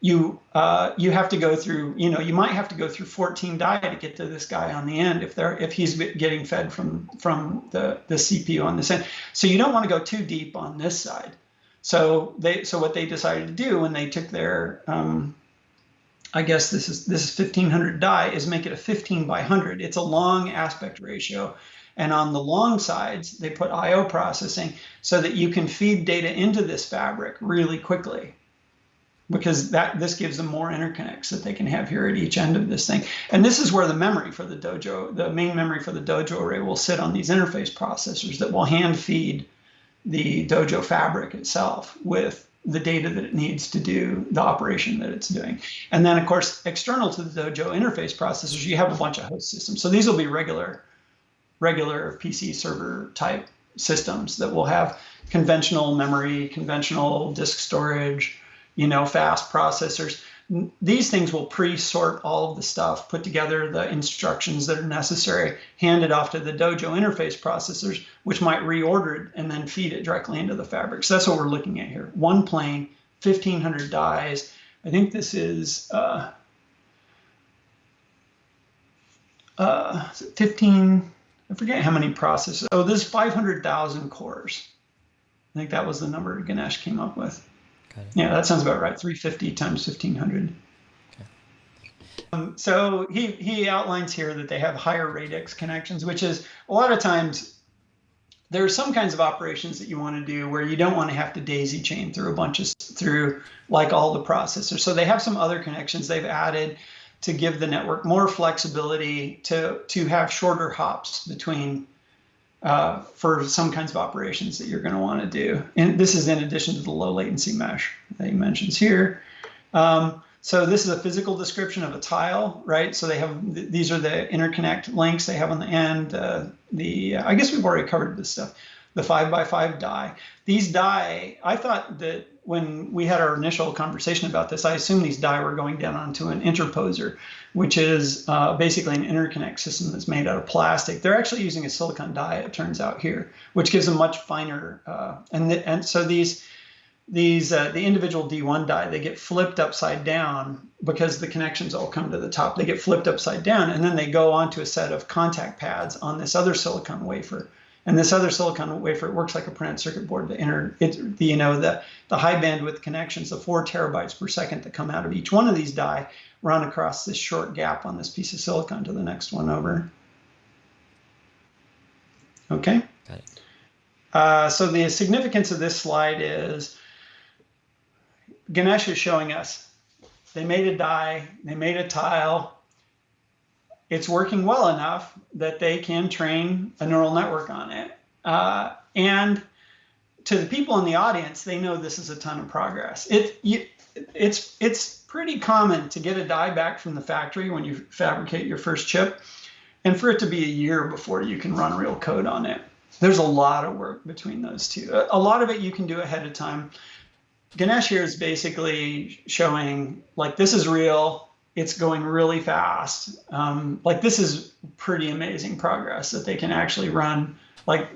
you have to go through. You might have to go through 14 die to get to this guy on the end if he's getting fed from the CPU on this end. So you don't want to go too deep on this side. So what they decided to do when they took their I guess this is 1,500 die, is make it a 15 by 100. It's a long aspect ratio. And on the long sides, they put IO processing so that you can feed data into this fabric really quickly. because this gives them more interconnects that they can have here at each end of this thing. And this is where the memory for the Dojo, the main memory for the Dojo array, will sit on these interface processors that will hand feed the Dojo fabric itself with the data that it needs to do the operation that it's doing. And then, of course, external to the Dojo interface processors, you have a bunch of host systems. So these will be regular PC server type systems that will have conventional memory, conventional disk storage, fast processors. These things will pre-sort all of the stuff, put together the instructions that are necessary, hand it off to the Dojo interface processors, which might reorder it and then feed it directly into the fabric. So that's what we're looking at here. One plane, 1,500 dies. I think this is 15, I forget how many processors. Oh, this is 500,000 cores. I think that was the number Ganesh came up with. Yeah, that sounds about right. 350 times 1,500. Okay. So he outlines here that they have higher radix connections, which is a lot of times there are some kinds of operations that you want to do where you don't want to have to daisy chain through like all the processors. So they have some other connections they've added to give the network more flexibility to have shorter hops between for some kinds of operations that you're going to want to do. And this is in addition to the low latency mesh that he mentions here. So this is a physical description of a tile, right? So they have, these are the interconnect links they have on the end. I guess we've already covered this stuff. The 5x5 die. These die, I thought that when we had our initial conversation about this, I assumed these die were going down onto an interposer, which is basically an interconnect system that's made out of plastic. They're actually using a silicon die, it turns out here, which gives them much finer. And so the individual D1 die, they get flipped upside down because the connections all come to the top. They get flipped upside down, and then they go onto a set of contact pads on this other silicon wafer. And this other silicon wafer, it works like a printed circuit board. The high bandwidth connections, the 4 terabytes per second that come out of each one of these die, run across this short gap on this piece of silicon to the next one over. Okay. Got it. So the significance of this slide is Ganesh is showing us they made a die, they made a tile. It's working well enough that they can train a neural network on it. And to the people in the audience, they know this is a ton of progress. It's pretty common to get a die back from the factory when you fabricate your first chip, and for it to be a year before you can run real code on it. There's a lot of work between those two. A lot of it you can do ahead of time. Ganesh here is basically showing, like, this is real. It's going really fast. Like, this is pretty amazing progress that they can actually run like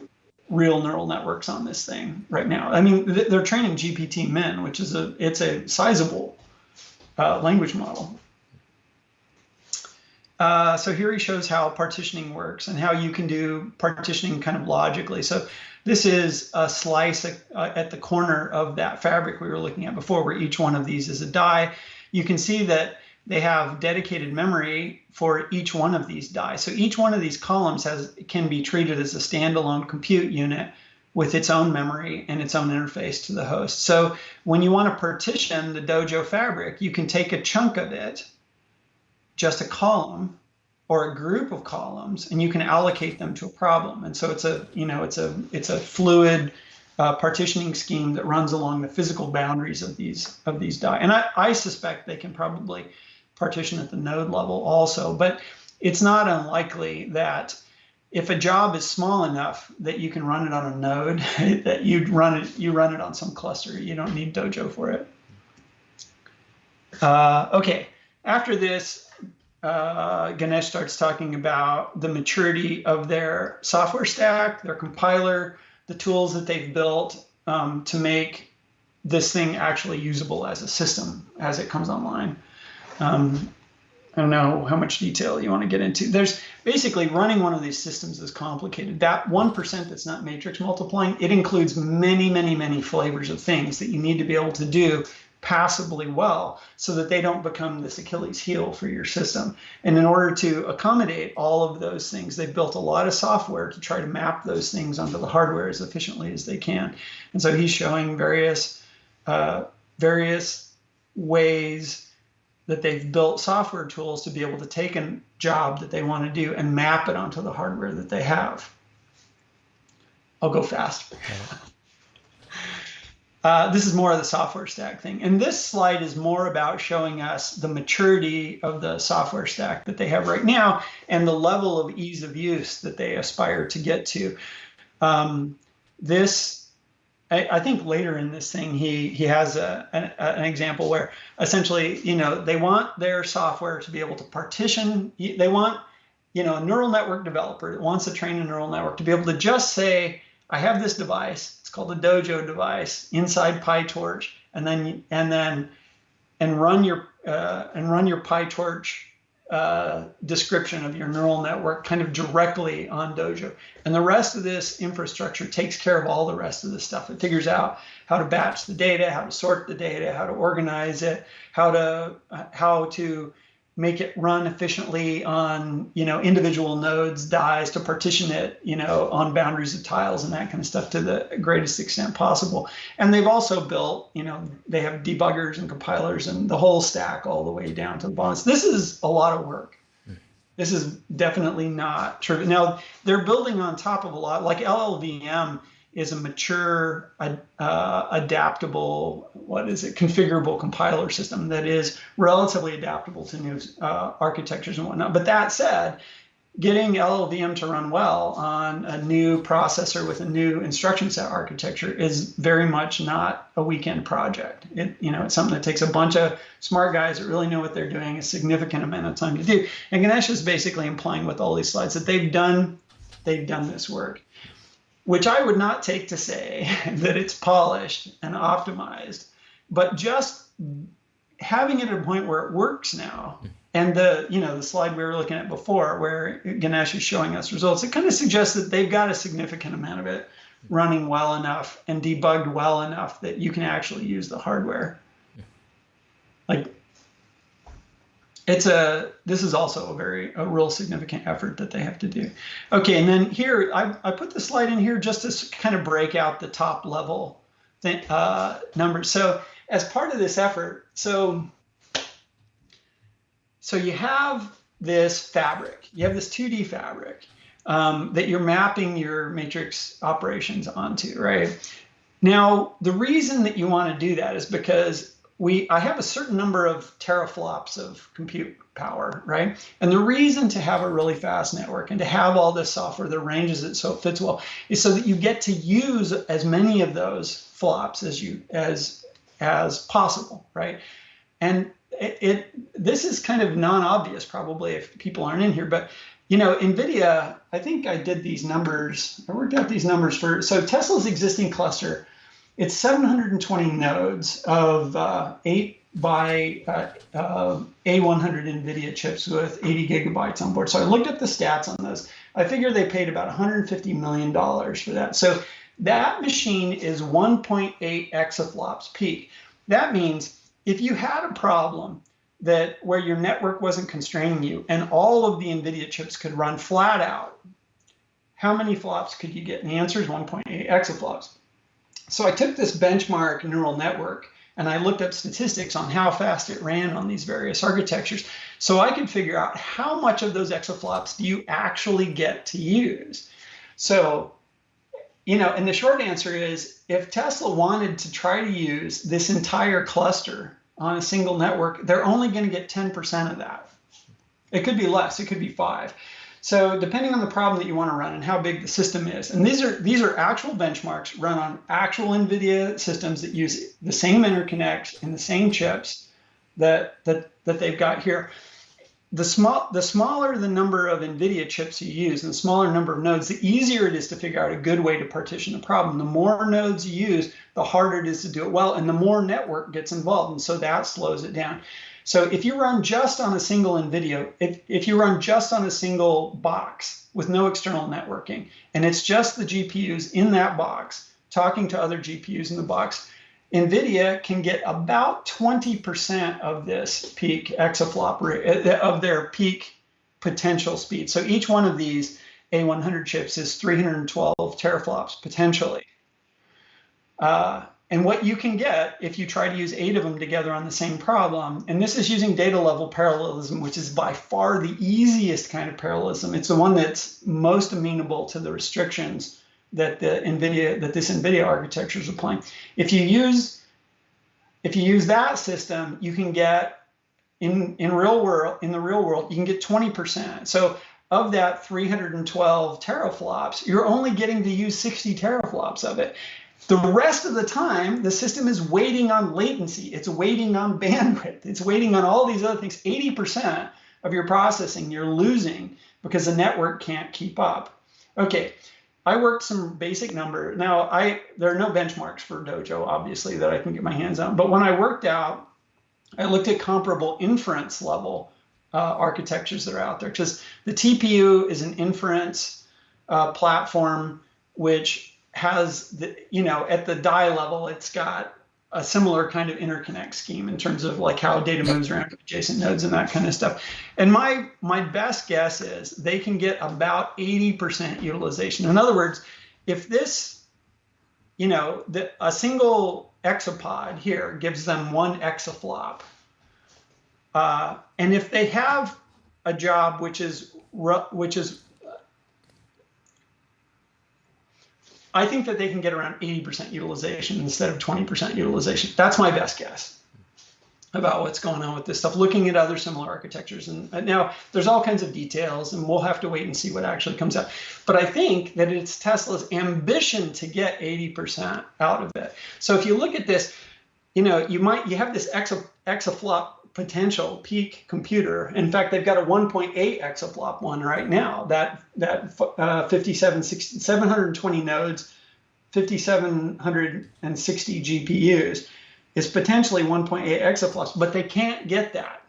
real neural networks on this thing right now. I mean, they're training GPT-Min, which is it's a sizable language model. So here he shows how partitioning works and how you can do partitioning kind of logically. So this is a slice at the corner of that fabric we were looking at before, where each one of these is a die. You can see that they have dedicated memory for each one of these die. So each one of these columns can be treated as a standalone compute unit with its own memory and its own interface to the host. So when you want to partition the Dojo fabric, you can take a chunk of it, just a column or a group of columns, and you can allocate them to a problem. And so it's a fluid partitioning scheme that runs along the physical boundaries of these die. And I suspect they can probably partition at the node level also, but it's not unlikely that if a job is small enough that you can run it on a node, that you run it on some cluster. You don't need Dojo for it. Okay, after this, Ganesh starts talking about the maturity of their software stack, their compiler, the tools that they've built to make this thing actually usable as a system as it comes online. I don't know how much detail you want to get into. There's basically, running one of these systems is complicated. That 1% that's not matrix multiplying, it includes many, many, many flavors of things that you need to be able to do passably well so that they don't become this Achilles heel for your system. And in order to accommodate all of those things, they've built a lot of software to try to map those things onto the hardware as efficiently as they can. And so he's showing various ways that they've built software tools to be able to take a job that they want to do and map it onto the hardware that they have. I'll go fast. This is more of the software stack thing. And this slide is more about showing us the maturity of the software stack that they have right now and the level of ease of use that they aspire to get to. I think later in this thing, he has an example where essentially, they want their software to be able to partition. They want, a neural network developer that wants to train a neural network to be able to just say, I have this device. It's called a Dojo device inside PyTorch, and run your PyTorch description of your neural network kind of directly on Dojo. And the rest of this infrastructure takes care of all the rest of the stuff. It figures out how to batch the data, how to sort the data, how to organize it, how to make it run efficiently on, individual nodes, dies, to partition it, on boundaries of tiles and that kind of stuff to the greatest extent possible. And they've also built, they have debuggers and compilers and the whole stack all the way down to the bottom. This is a lot of work. This is definitely not trivial. Now, they're building on top of a lot, like LLVM is a mature, adaptable, configurable compiler system that is relatively adaptable to new architectures and whatnot. But that said, getting LLVM to run well on a new processor with a new instruction set architecture is very much not a weekend project. It's something that takes a bunch of smart guys that really know what they're doing a significant amount of time to do. And Ganesh is basically implying with all these slides that they've done this work, which I would not take to say that it's polished and optimized, but just having it at a point where it works now. And the slide we were looking at before, where Ganesh is showing us results, it kind of suggests that they've got a significant amount of it running well enough and debugged well enough that you can actually use the hardware. This is also a real significant effort that they have to do. Okay, and then here I put the slide in here just to kind of break out the top level numbers. So as part of this effort, so you have this fabric, you have this 2D fabric that you're mapping your matrix operations onto, right? Now, the reason that you want to do that is because I have a certain number of teraflops of compute power, right? And the reason to have a really fast network and to have all this software that arranges it so it fits well is so that you get to use as many of those flops as possible, right? And this is kind of non-obvious probably if people aren't in here, but NVIDIA, I think I did these numbers, I worked out these numbers so Tesla's existing cluster, it's 720 nodes of 8 by A100 NVIDIA chips with 80 gigabytes on board. So I looked up the stats on those. I figured they paid about $150 million for that. So that machine is 1.8 exaflops peak. That means if you had a problem where your network wasn't constraining you and all of the NVIDIA chips could run flat out, how many flops could you get? And the answer is 1.8 exaflops. So I took this benchmark neural network and I looked up statistics on how fast it ran on these various architectures. So I could figure out how much of those exaflops do you actually get to use. So, and the short answer is if Tesla wanted to try to use this entire cluster on a single network, they're only going to get 10% of that. It could be less, it could be 5. So depending on the problem that you want to run and how big the system is, and these are actual benchmarks run on actual NVIDIA systems that use the same interconnect and the same chips that they've got here. The smaller the number of NVIDIA chips you use and the smaller number of nodes, the easier it is to figure out a good way to partition the problem. The more nodes you use, the harder it is to do it well, and the more network gets involved, and so that slows it down. So if you run just on a single NVIDIA, if you run just on a single box with no external networking, and it's just the GPUs in that box talking to other GPUs in the box, NVIDIA can get about 20% of this peak exaflop rate, of their peak potential speed. So each one of these A100 chips is 312 teraflops potentially. And what you can get if you try to use 8 of them together on the same problem, and this is using data level parallelism, which is by far the easiest kind of parallelism. It's the one that's most amenable to the restrictions that this NVIDIA architecture is applying. If you use that system, you can get in the real world, you can get 20%. So of that 312 teraflops, you're only getting to use 60 teraflops of it. The rest of the time, the system is waiting on latency. It's waiting on bandwidth. It's waiting on all these other things. 80% of your processing you're losing because the network can't keep up. Okay, I worked some basic numbers. Now, there are no benchmarks for Dojo, obviously, that I can get my hands on. But when I worked out, I looked at comparable inference level architectures that are out there, because the TPU is an inference platform which has at the die level, it's got a similar kind of interconnect scheme in terms of like how data moves around adjacent nodes and that kind of stuff. And my best guess is they can get about 80% utilization. In other words, if this, a single exapod here gives them 1 exaflop, and if they have a job which is I think that they can get around 80% utilization instead of 20% utilization. That's my best guess about what's going on with this stuff, looking at other similar architectures. And now there's all kinds of details, and we'll have to wait and see what actually comes out. But I think that it's Tesla's ambition to get 80% out of it. So if you look at this, you have this exaflop potential peak computer. In fact, they've got a 1.8 exaflop one right now. That 720 nodes, 5,760 GPUs is potentially 1.8 exaflops, but they can't get that.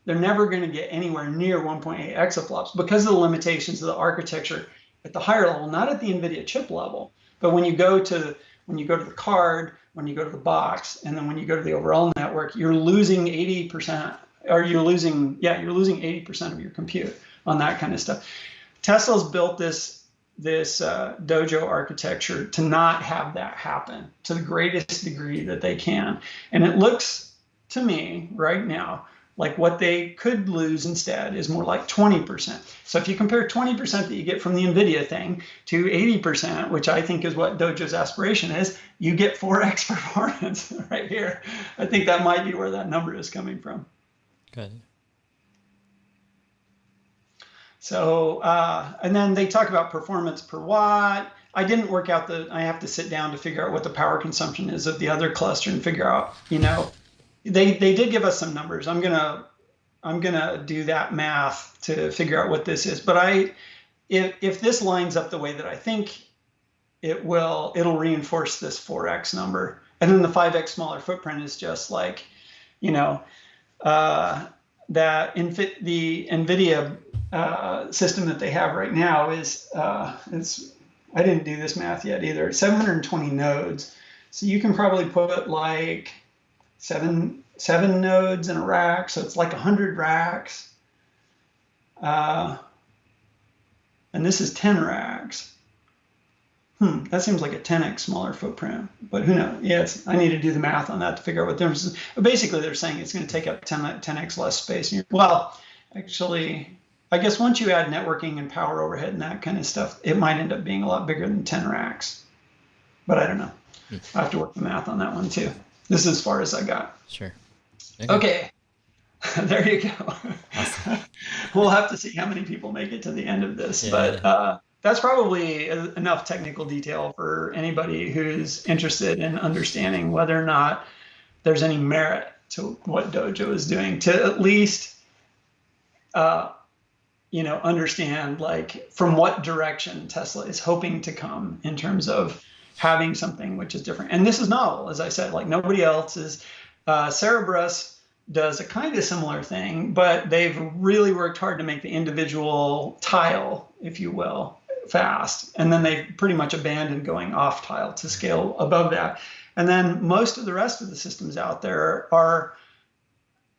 They're never going to get anywhere near 1.8 exaflops because of the limitations of the architecture at the higher level, not at the NVIDIA chip level, but when you go to the card, when you go to the box, and then when you go to the overall network, you're losing 80%, or you're losing 80% of your compute on that kind of stuff. Tesla's built this Dojo architecture to not have that happen to the greatest degree that they can. And it looks to me right now like what they could lose instead is more like 20%. So if you compare 20% that you get from the NVIDIA thing to 80%, which I think is what Dojo's aspiration is, you get 4x performance right here. I think that might be where that number is coming from. Good. So, and then they talk about performance per watt. I didn't work out I have to sit down to figure out what the power consumption is of the other cluster and figure out, they did give us some numbers. I'm gonna do that math to figure out what this is. But if this lines up the way that I think it will, it'll reinforce this 4x number. And then the 5x smaller footprint is just like, the NVIDIA system that they have right now is I didn't do this math yet either. 720 nodes. So you can probably put like seven nodes in a rack, so it's like 100 racks, and this is 10 racks. That seems like a 10x smaller footprint, but who knows? Yes, I need to do the math on that to figure out what the difference is. But basically, they're saying it's going to take up 10x less space. Well, actually, I guess once you add networking and power overhead and that kind of stuff, it might end up being a lot bigger than 10 racks. But I don't know. I have to work the math on that one too. This is as far as I got. Sure. Okay. There you go. Awesome. We'll have to see how many people make it to the end of this. Yeah. But that's probably enough technical detail for anybody who's interested in understanding whether or not there's any merit to what Dojo is doing, to at least understand like from what direction Tesla is hoping to come in terms of having something which is different. And this is novel, as I said, like nobody else is. Cerberus does a kind of similar thing, but they've really worked hard to make the individual tile, if you will, fast. And then they've pretty much abandoned going off tile to scale above that. And then most of the rest of the systems out there are,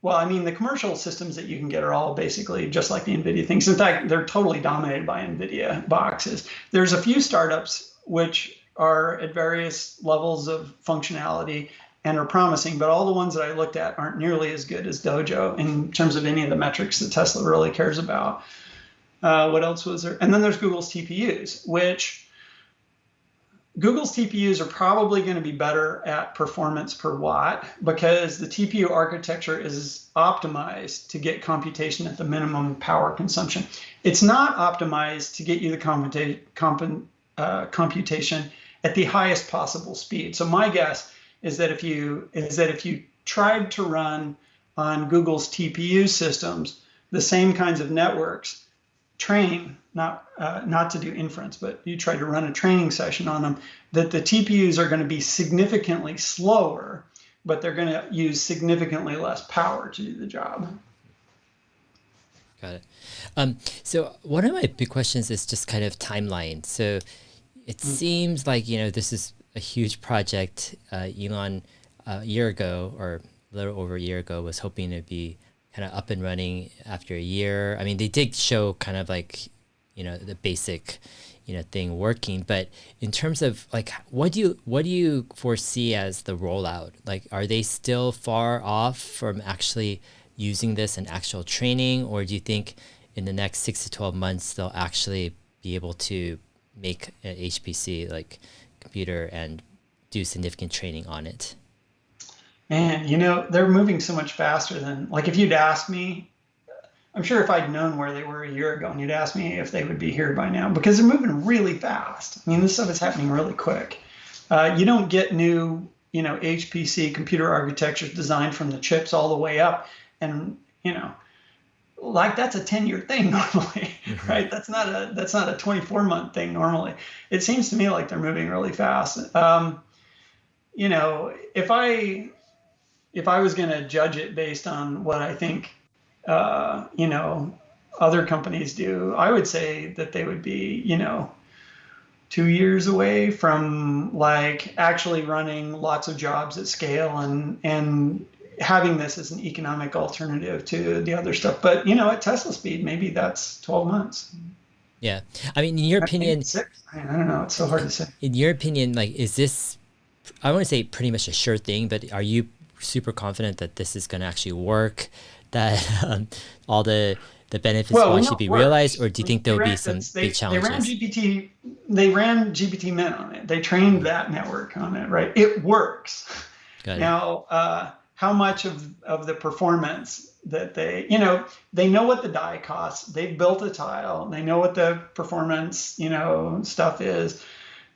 the commercial systems that you can get are all basically just like the NVIDIA things. In fact, they're totally dominated by NVIDIA boxes. There's a few startups which are at various levels of functionality and are promising, but all the ones that I looked at aren't nearly as good as Dojo in terms of any of the metrics that Tesla really cares about. What else was there? And then there's Google's TPUs, which Google's TPUs are probably going to be better at performance per watt because the TPU architecture is optimized to get computation at the minimum power consumption. It's not optimized to get you the computation at the highest possible speed. So my guess is that if you tried to run on Google's TPU systems the same kinds of networks, train, not to do inference, but you try to run a training session on them, that the TPUs are going to be significantly slower, but they're going to use significantly less power to do the job. Got it. So one of my big questions is just kind of timeline. So it seems like, this is a huge project. Elon, a year ago, or a little over a year ago, was hoping to be kind of up and running after a year. I mean, they did show kind of like, the basic, thing working. But in terms of like, what do you foresee as the rollout? Like, are they still far off from actually using this in actual training, or do you think in the next 6 to 12 months they'll actually be able to make an HPC like computer and do significant training on it? Man, they're moving so much faster than, like, if you'd asked me, I'm sure if I'd known where they were a year ago and you'd asked me if they would be here by now, because they're moving really fast. I mean, this stuff is happening really quick. You don't get new, HPC computer architectures designed from the chips all the way up. And, like that's a 10-year thing normally, right? That's not a 24-month thing normally. It seems to me like they're moving really fast. If I was going to judge it based on what I think, other companies do, I would say that they would be, 2 years away from like actually running lots of jobs at scale and having this as an economic alternative to the other stuff. But, at Tesla speed, maybe that's 12 months. Yeah. I mean, in your opinion, I don't know. It's so hard to say. In your opinion, like, is this, I want to say pretty much a sure thing, but are you super confident that this is going to actually work, that all the benefits will actually be realized, or do you think there'll be some big challenges? They ran GPT Mint on it. They trained that network on it, right? It works. Now, how much of the performance that they know what the die costs. They've built a tile. They know what the performance, stuff is.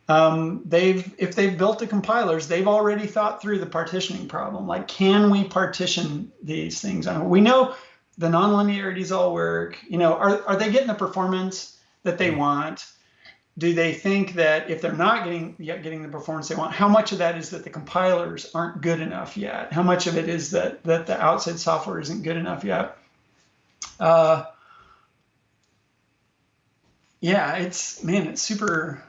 If they've built the compilers, they've already thought through the partitioning problem. Like, can we partition these things? We know the nonlinearities all work. Are they getting the performance that they want? Do they think that if they're not getting the performance they want, how much of that is that the compilers aren't good enough yet? How much of it is that the outside software isn't good enough yet? Yeah, it's super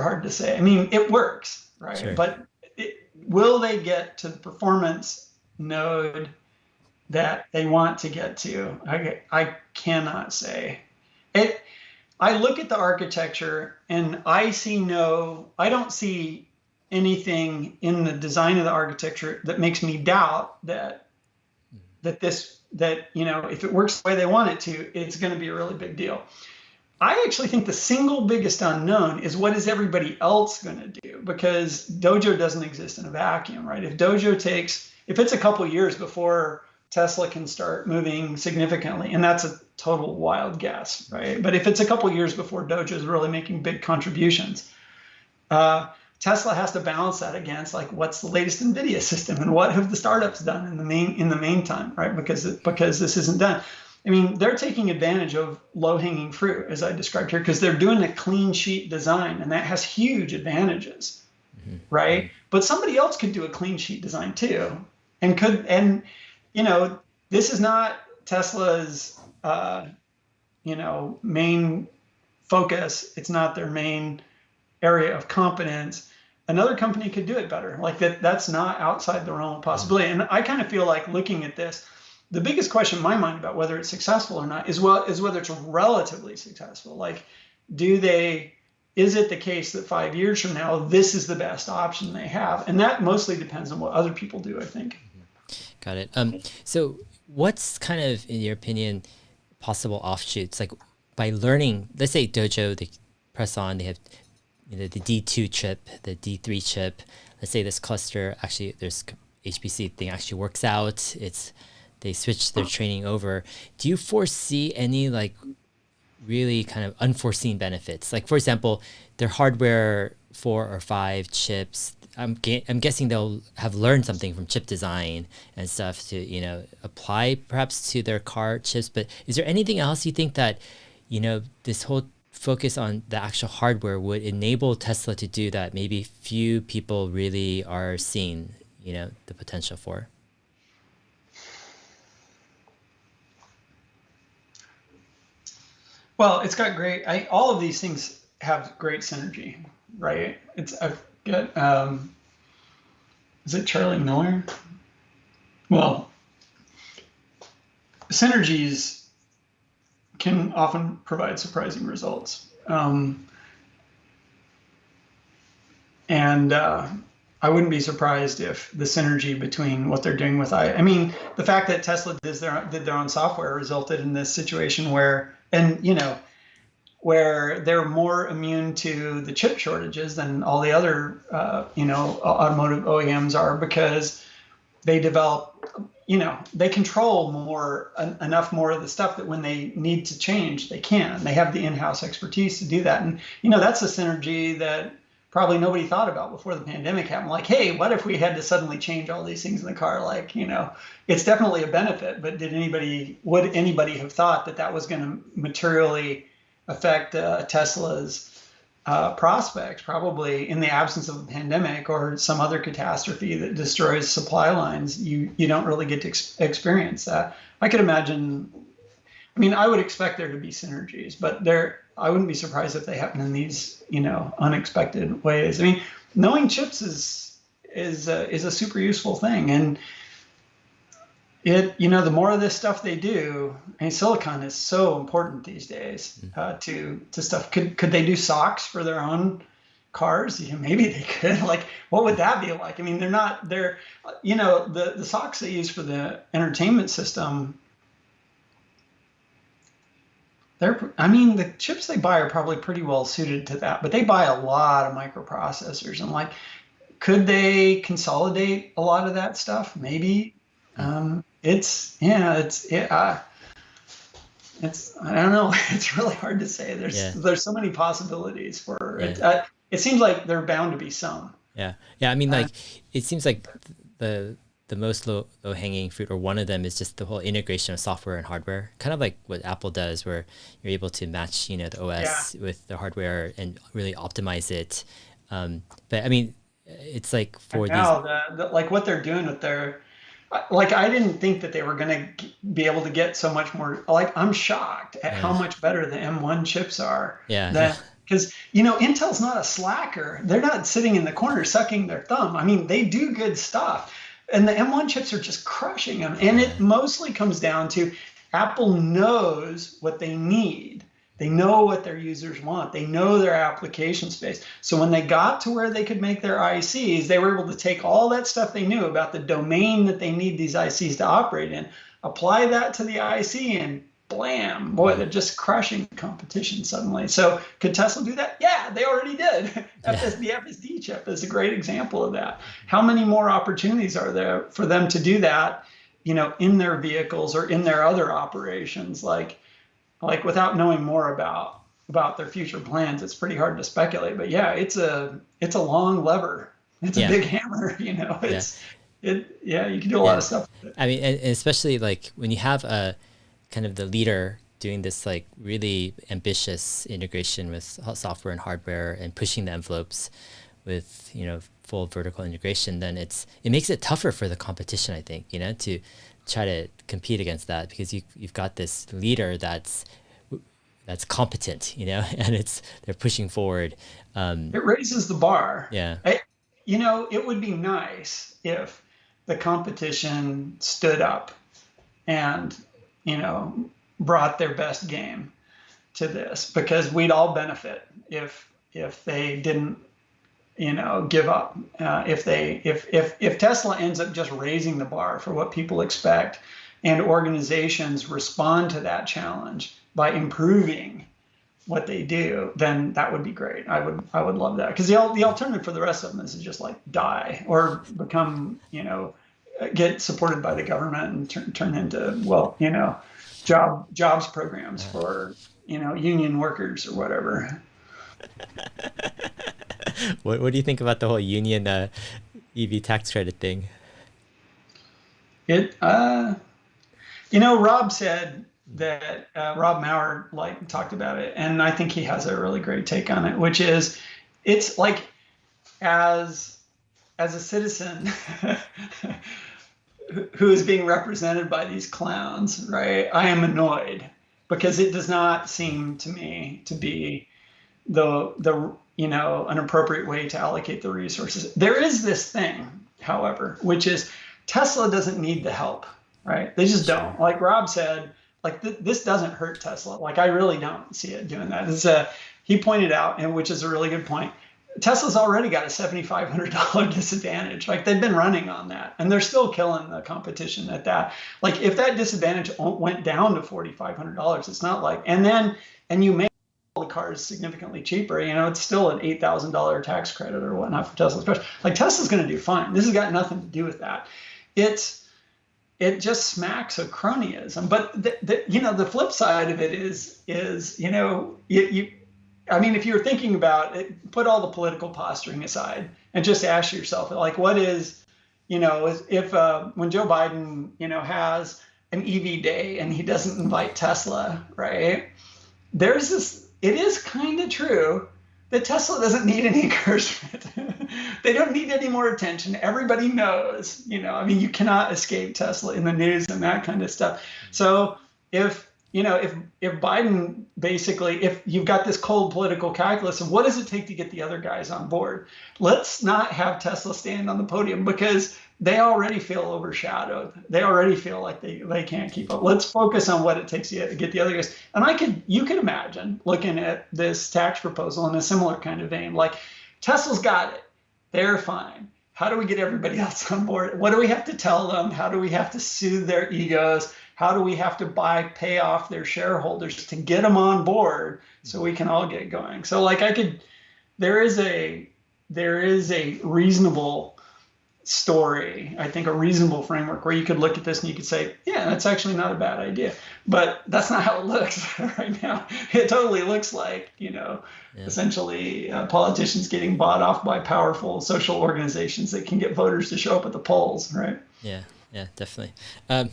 hard to say. I mean, it works, right? Sure. But will they get to the performance node that they want to get to? I cannot say. I look at the architecture and I don't see anything in the design of the architecture that makes me doubt that if it works the way they want it to, it's going to be a really big deal. I actually think the single biggest unknown is what is everybody else going to do, because Dojo doesn't exist in a vacuum, right? If it's a couple years before Tesla can start moving significantly, and that's a total wild guess, right? But if it's a couple years before Dojo is really making big contributions, Tesla has to balance that against like what's the latest NVIDIA system and what have the startups done in the meantime, right? Because this isn't done. I mean, they're taking advantage of low-hanging fruit, as I described here, because they're doing a clean sheet design, and that has huge advantages, right? But somebody else could do a clean sheet design too, and this is not Tesla's, main focus. It's not their main area of competence. Another company could do it better. Like that's not outside the realm of possibility. And I kind of feel like looking at this, the biggest question in my mind about whether it's successful or not is whether it's relatively successful. Like, do they is it the case that 5 years from now, this is the best option they have? And that mostly depends on what other people do, I think. Got it. So what's kind of, in your opinion, possible offshoots? Like by learning, let's say Dojo, they press on, they have the D2 chip, the D3 chip. Let's say this cluster actually, there's HPC thing actually works out. They switch their training over. Do you foresee any like really kind of unforeseen benefits? Like for example, their hardware 4 or 5 chips, I'm guessing they'll have learned something from chip design and stuff to, apply perhaps to their car chips. But is there anything else you think that, this whole focus on the actual hardware would enable Tesla to do that maybe few people really are seeing, the potential for? Well, it's got all of these things have great synergy, right? I've got, is it Charlie Miller? Well, synergies can often provide surprising results. And I wouldn't be surprised if the synergy between what they're doing with the fact that Tesla did their own software resulted in this situation where they're more immune to the chip shortages than all the other, automotive OEMs are, because they develop, they control enough more of the stuff that when they need to change, they can. They have the in-house expertise to do that. And, that's a synergy that probably nobody thought about before the pandemic happened. Like, hey, what if we had to suddenly change all these things in the car? Like, it's definitely a benefit, but would anybody have thought that was going to materially affect Tesla's prospects? Probably in the absence of a pandemic or some other catastrophe that destroys supply lines, you don't really get to experience that. I could imagine, I would expect there to be synergies, but I wouldn't be surprised if they happen in these, unexpected ways. Knowing chips is a super useful thing. And the more of this stuff they do, silicon is so important these days to stuff. Could they do socks for their own cars? Maybe they could. Like, what would that be like? The socks they use for the entertainment system, the chips they buy are probably pretty well suited to that, but they buy a lot of microprocessors, and could they consolidate a lot of that stuff? Maybe. I don't know. It's really hard to say. There's so many possibilities for it. It seems like there are bound to be some. Yeah. It seems like the most low hanging fruit, or one of them, is just the whole integration of software and hardware, kind of like what Apple does, where you're able to match, the OS with the hardware and really optimize it. But it's like for like what they're doing with their, I didn't think that they were going to be able to get so much more. I'm shocked at how much better the M1 chips are. Yeah. Because, Intel's not a slacker. They're not sitting in the corner sucking their thumb. They do good stuff. And the M1 chips are just crushing them. And it mostly comes down to Apple knows what they need. They know what their users want. They know their application space. So when they got to where they could make their ICs, they were able to take all that stuff they knew about the domain that they need these ICs to operate in, apply that to the IC, and blam, boy, they're just crushing competition suddenly. So could Tesla do that? Yeah, they already did. The FSD chip is a great example of that. How many more opportunities are there for them to do that, in their vehicles or in their other operations? Like without knowing more about their future plans, it's pretty hard to speculate. But yeah, it's a long lever. It's a big hammer, you can do a lot of stuff with it. And especially when you have a kind of the leader doing this really ambitious integration with software and hardware and pushing the envelopes with full vertical integration, then it makes it tougher for the competition, I think, to try to compete against that, because you've got this leader that's competent, and they're pushing forward. It raises the bar. Yeah. It would be nice if the competition stood up and brought their best game to this, because we'd all benefit if if they didn't, give up. If Tesla ends up just raising the bar for what people expect, and organizations respond to that challenge by improving what they do, then that would be great. I would love that, because the alternative for the rest of them is to just like die or become, get supported by the government and turn into, jobs programs for, union workers or whatever. What do you think about the whole union EV tax credit thing? Rob said that Rob Maurer talked about it, and I think he has a really great take on it, which is, it's like, as a citizen who is being represented by these clowns, right? I am annoyed because it does not seem to me to be an appropriate way to allocate the resources. There is this thing, however, which is Tesla doesn't need the help, right? They just don't. Like Rob said, this doesn't hurt Tesla. I really don't see it doing that. He pointed out, and which is a really good point, Tesla's already got a $7,500 disadvantage. They've been running on that, and they're still killing the competition at that. If that disadvantage went down to $4,500, it's not and you make the cars significantly cheaper, it's still an $8,000 tax credit or whatnot for Tesla. Tesla's going to do fine. This has got nothing to do with that. It just smacks of cronyism. But the flip side of it is if you're thinking about it, put all the political posturing aside and just ask yourself, what is, if when Joe Biden, has an EV day and he doesn't invite Tesla, right? It is kind of true that Tesla doesn't need any encouragement. They don't need any more attention. Everybody knows, you cannot escape Tesla in the news and that kind of stuff. So if Biden basically, if you've got this cold political calculus of what does it take to get the other guys on board, let's not have Tesla stand on the podium, because they already feel overshadowed. They already feel like they can't keep up. Let's focus on what it takes to get the other guys. And you can imagine looking at this tax proposal in a similar kind of vein. Tesla's got it. They're fine. How do we get everybody else on board? What do we have to tell them? How do we have to soothe their egos? How do we have to pay off their shareholders to get them on board so we can all get going? So there is a reasonable story, I think, a reasonable framework where you could look at this and you could say, yeah, that's actually not a bad idea. But that's not how it looks right now. It totally looks like, essentially politicians getting bought off by powerful social organizations that can get voters to show up at the polls, right? Yeah, definitely. All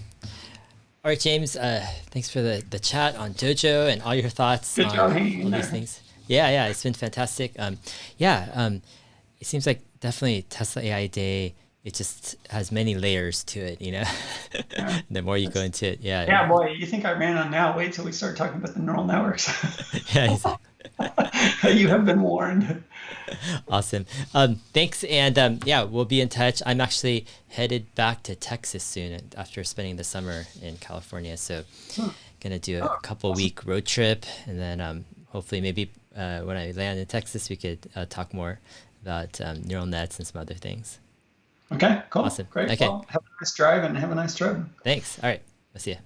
right, James, thanks for the chat on Dojo and all your thoughts on all these things. Yeah, it's been fantastic. It seems like definitely Tesla AI Day, it just has many layers to it, Yeah. The more you go into it, Yeah, boy, you think I ran on now? Wait till we start talking about the neural networks. Yeah, exactly. You have been warned. Awesome. Thanks, and we'll be in touch. I'm actually headed back to Texas soon after spending the summer in California, so gonna do a couple week road trip, and then hopefully maybe when I land in Texas, we could talk more about neural nets and some other things. Okay, cool. Awesome. Great. Okay. Well, have a nice drive and have a nice trip. Thanks. All right. I'll see you.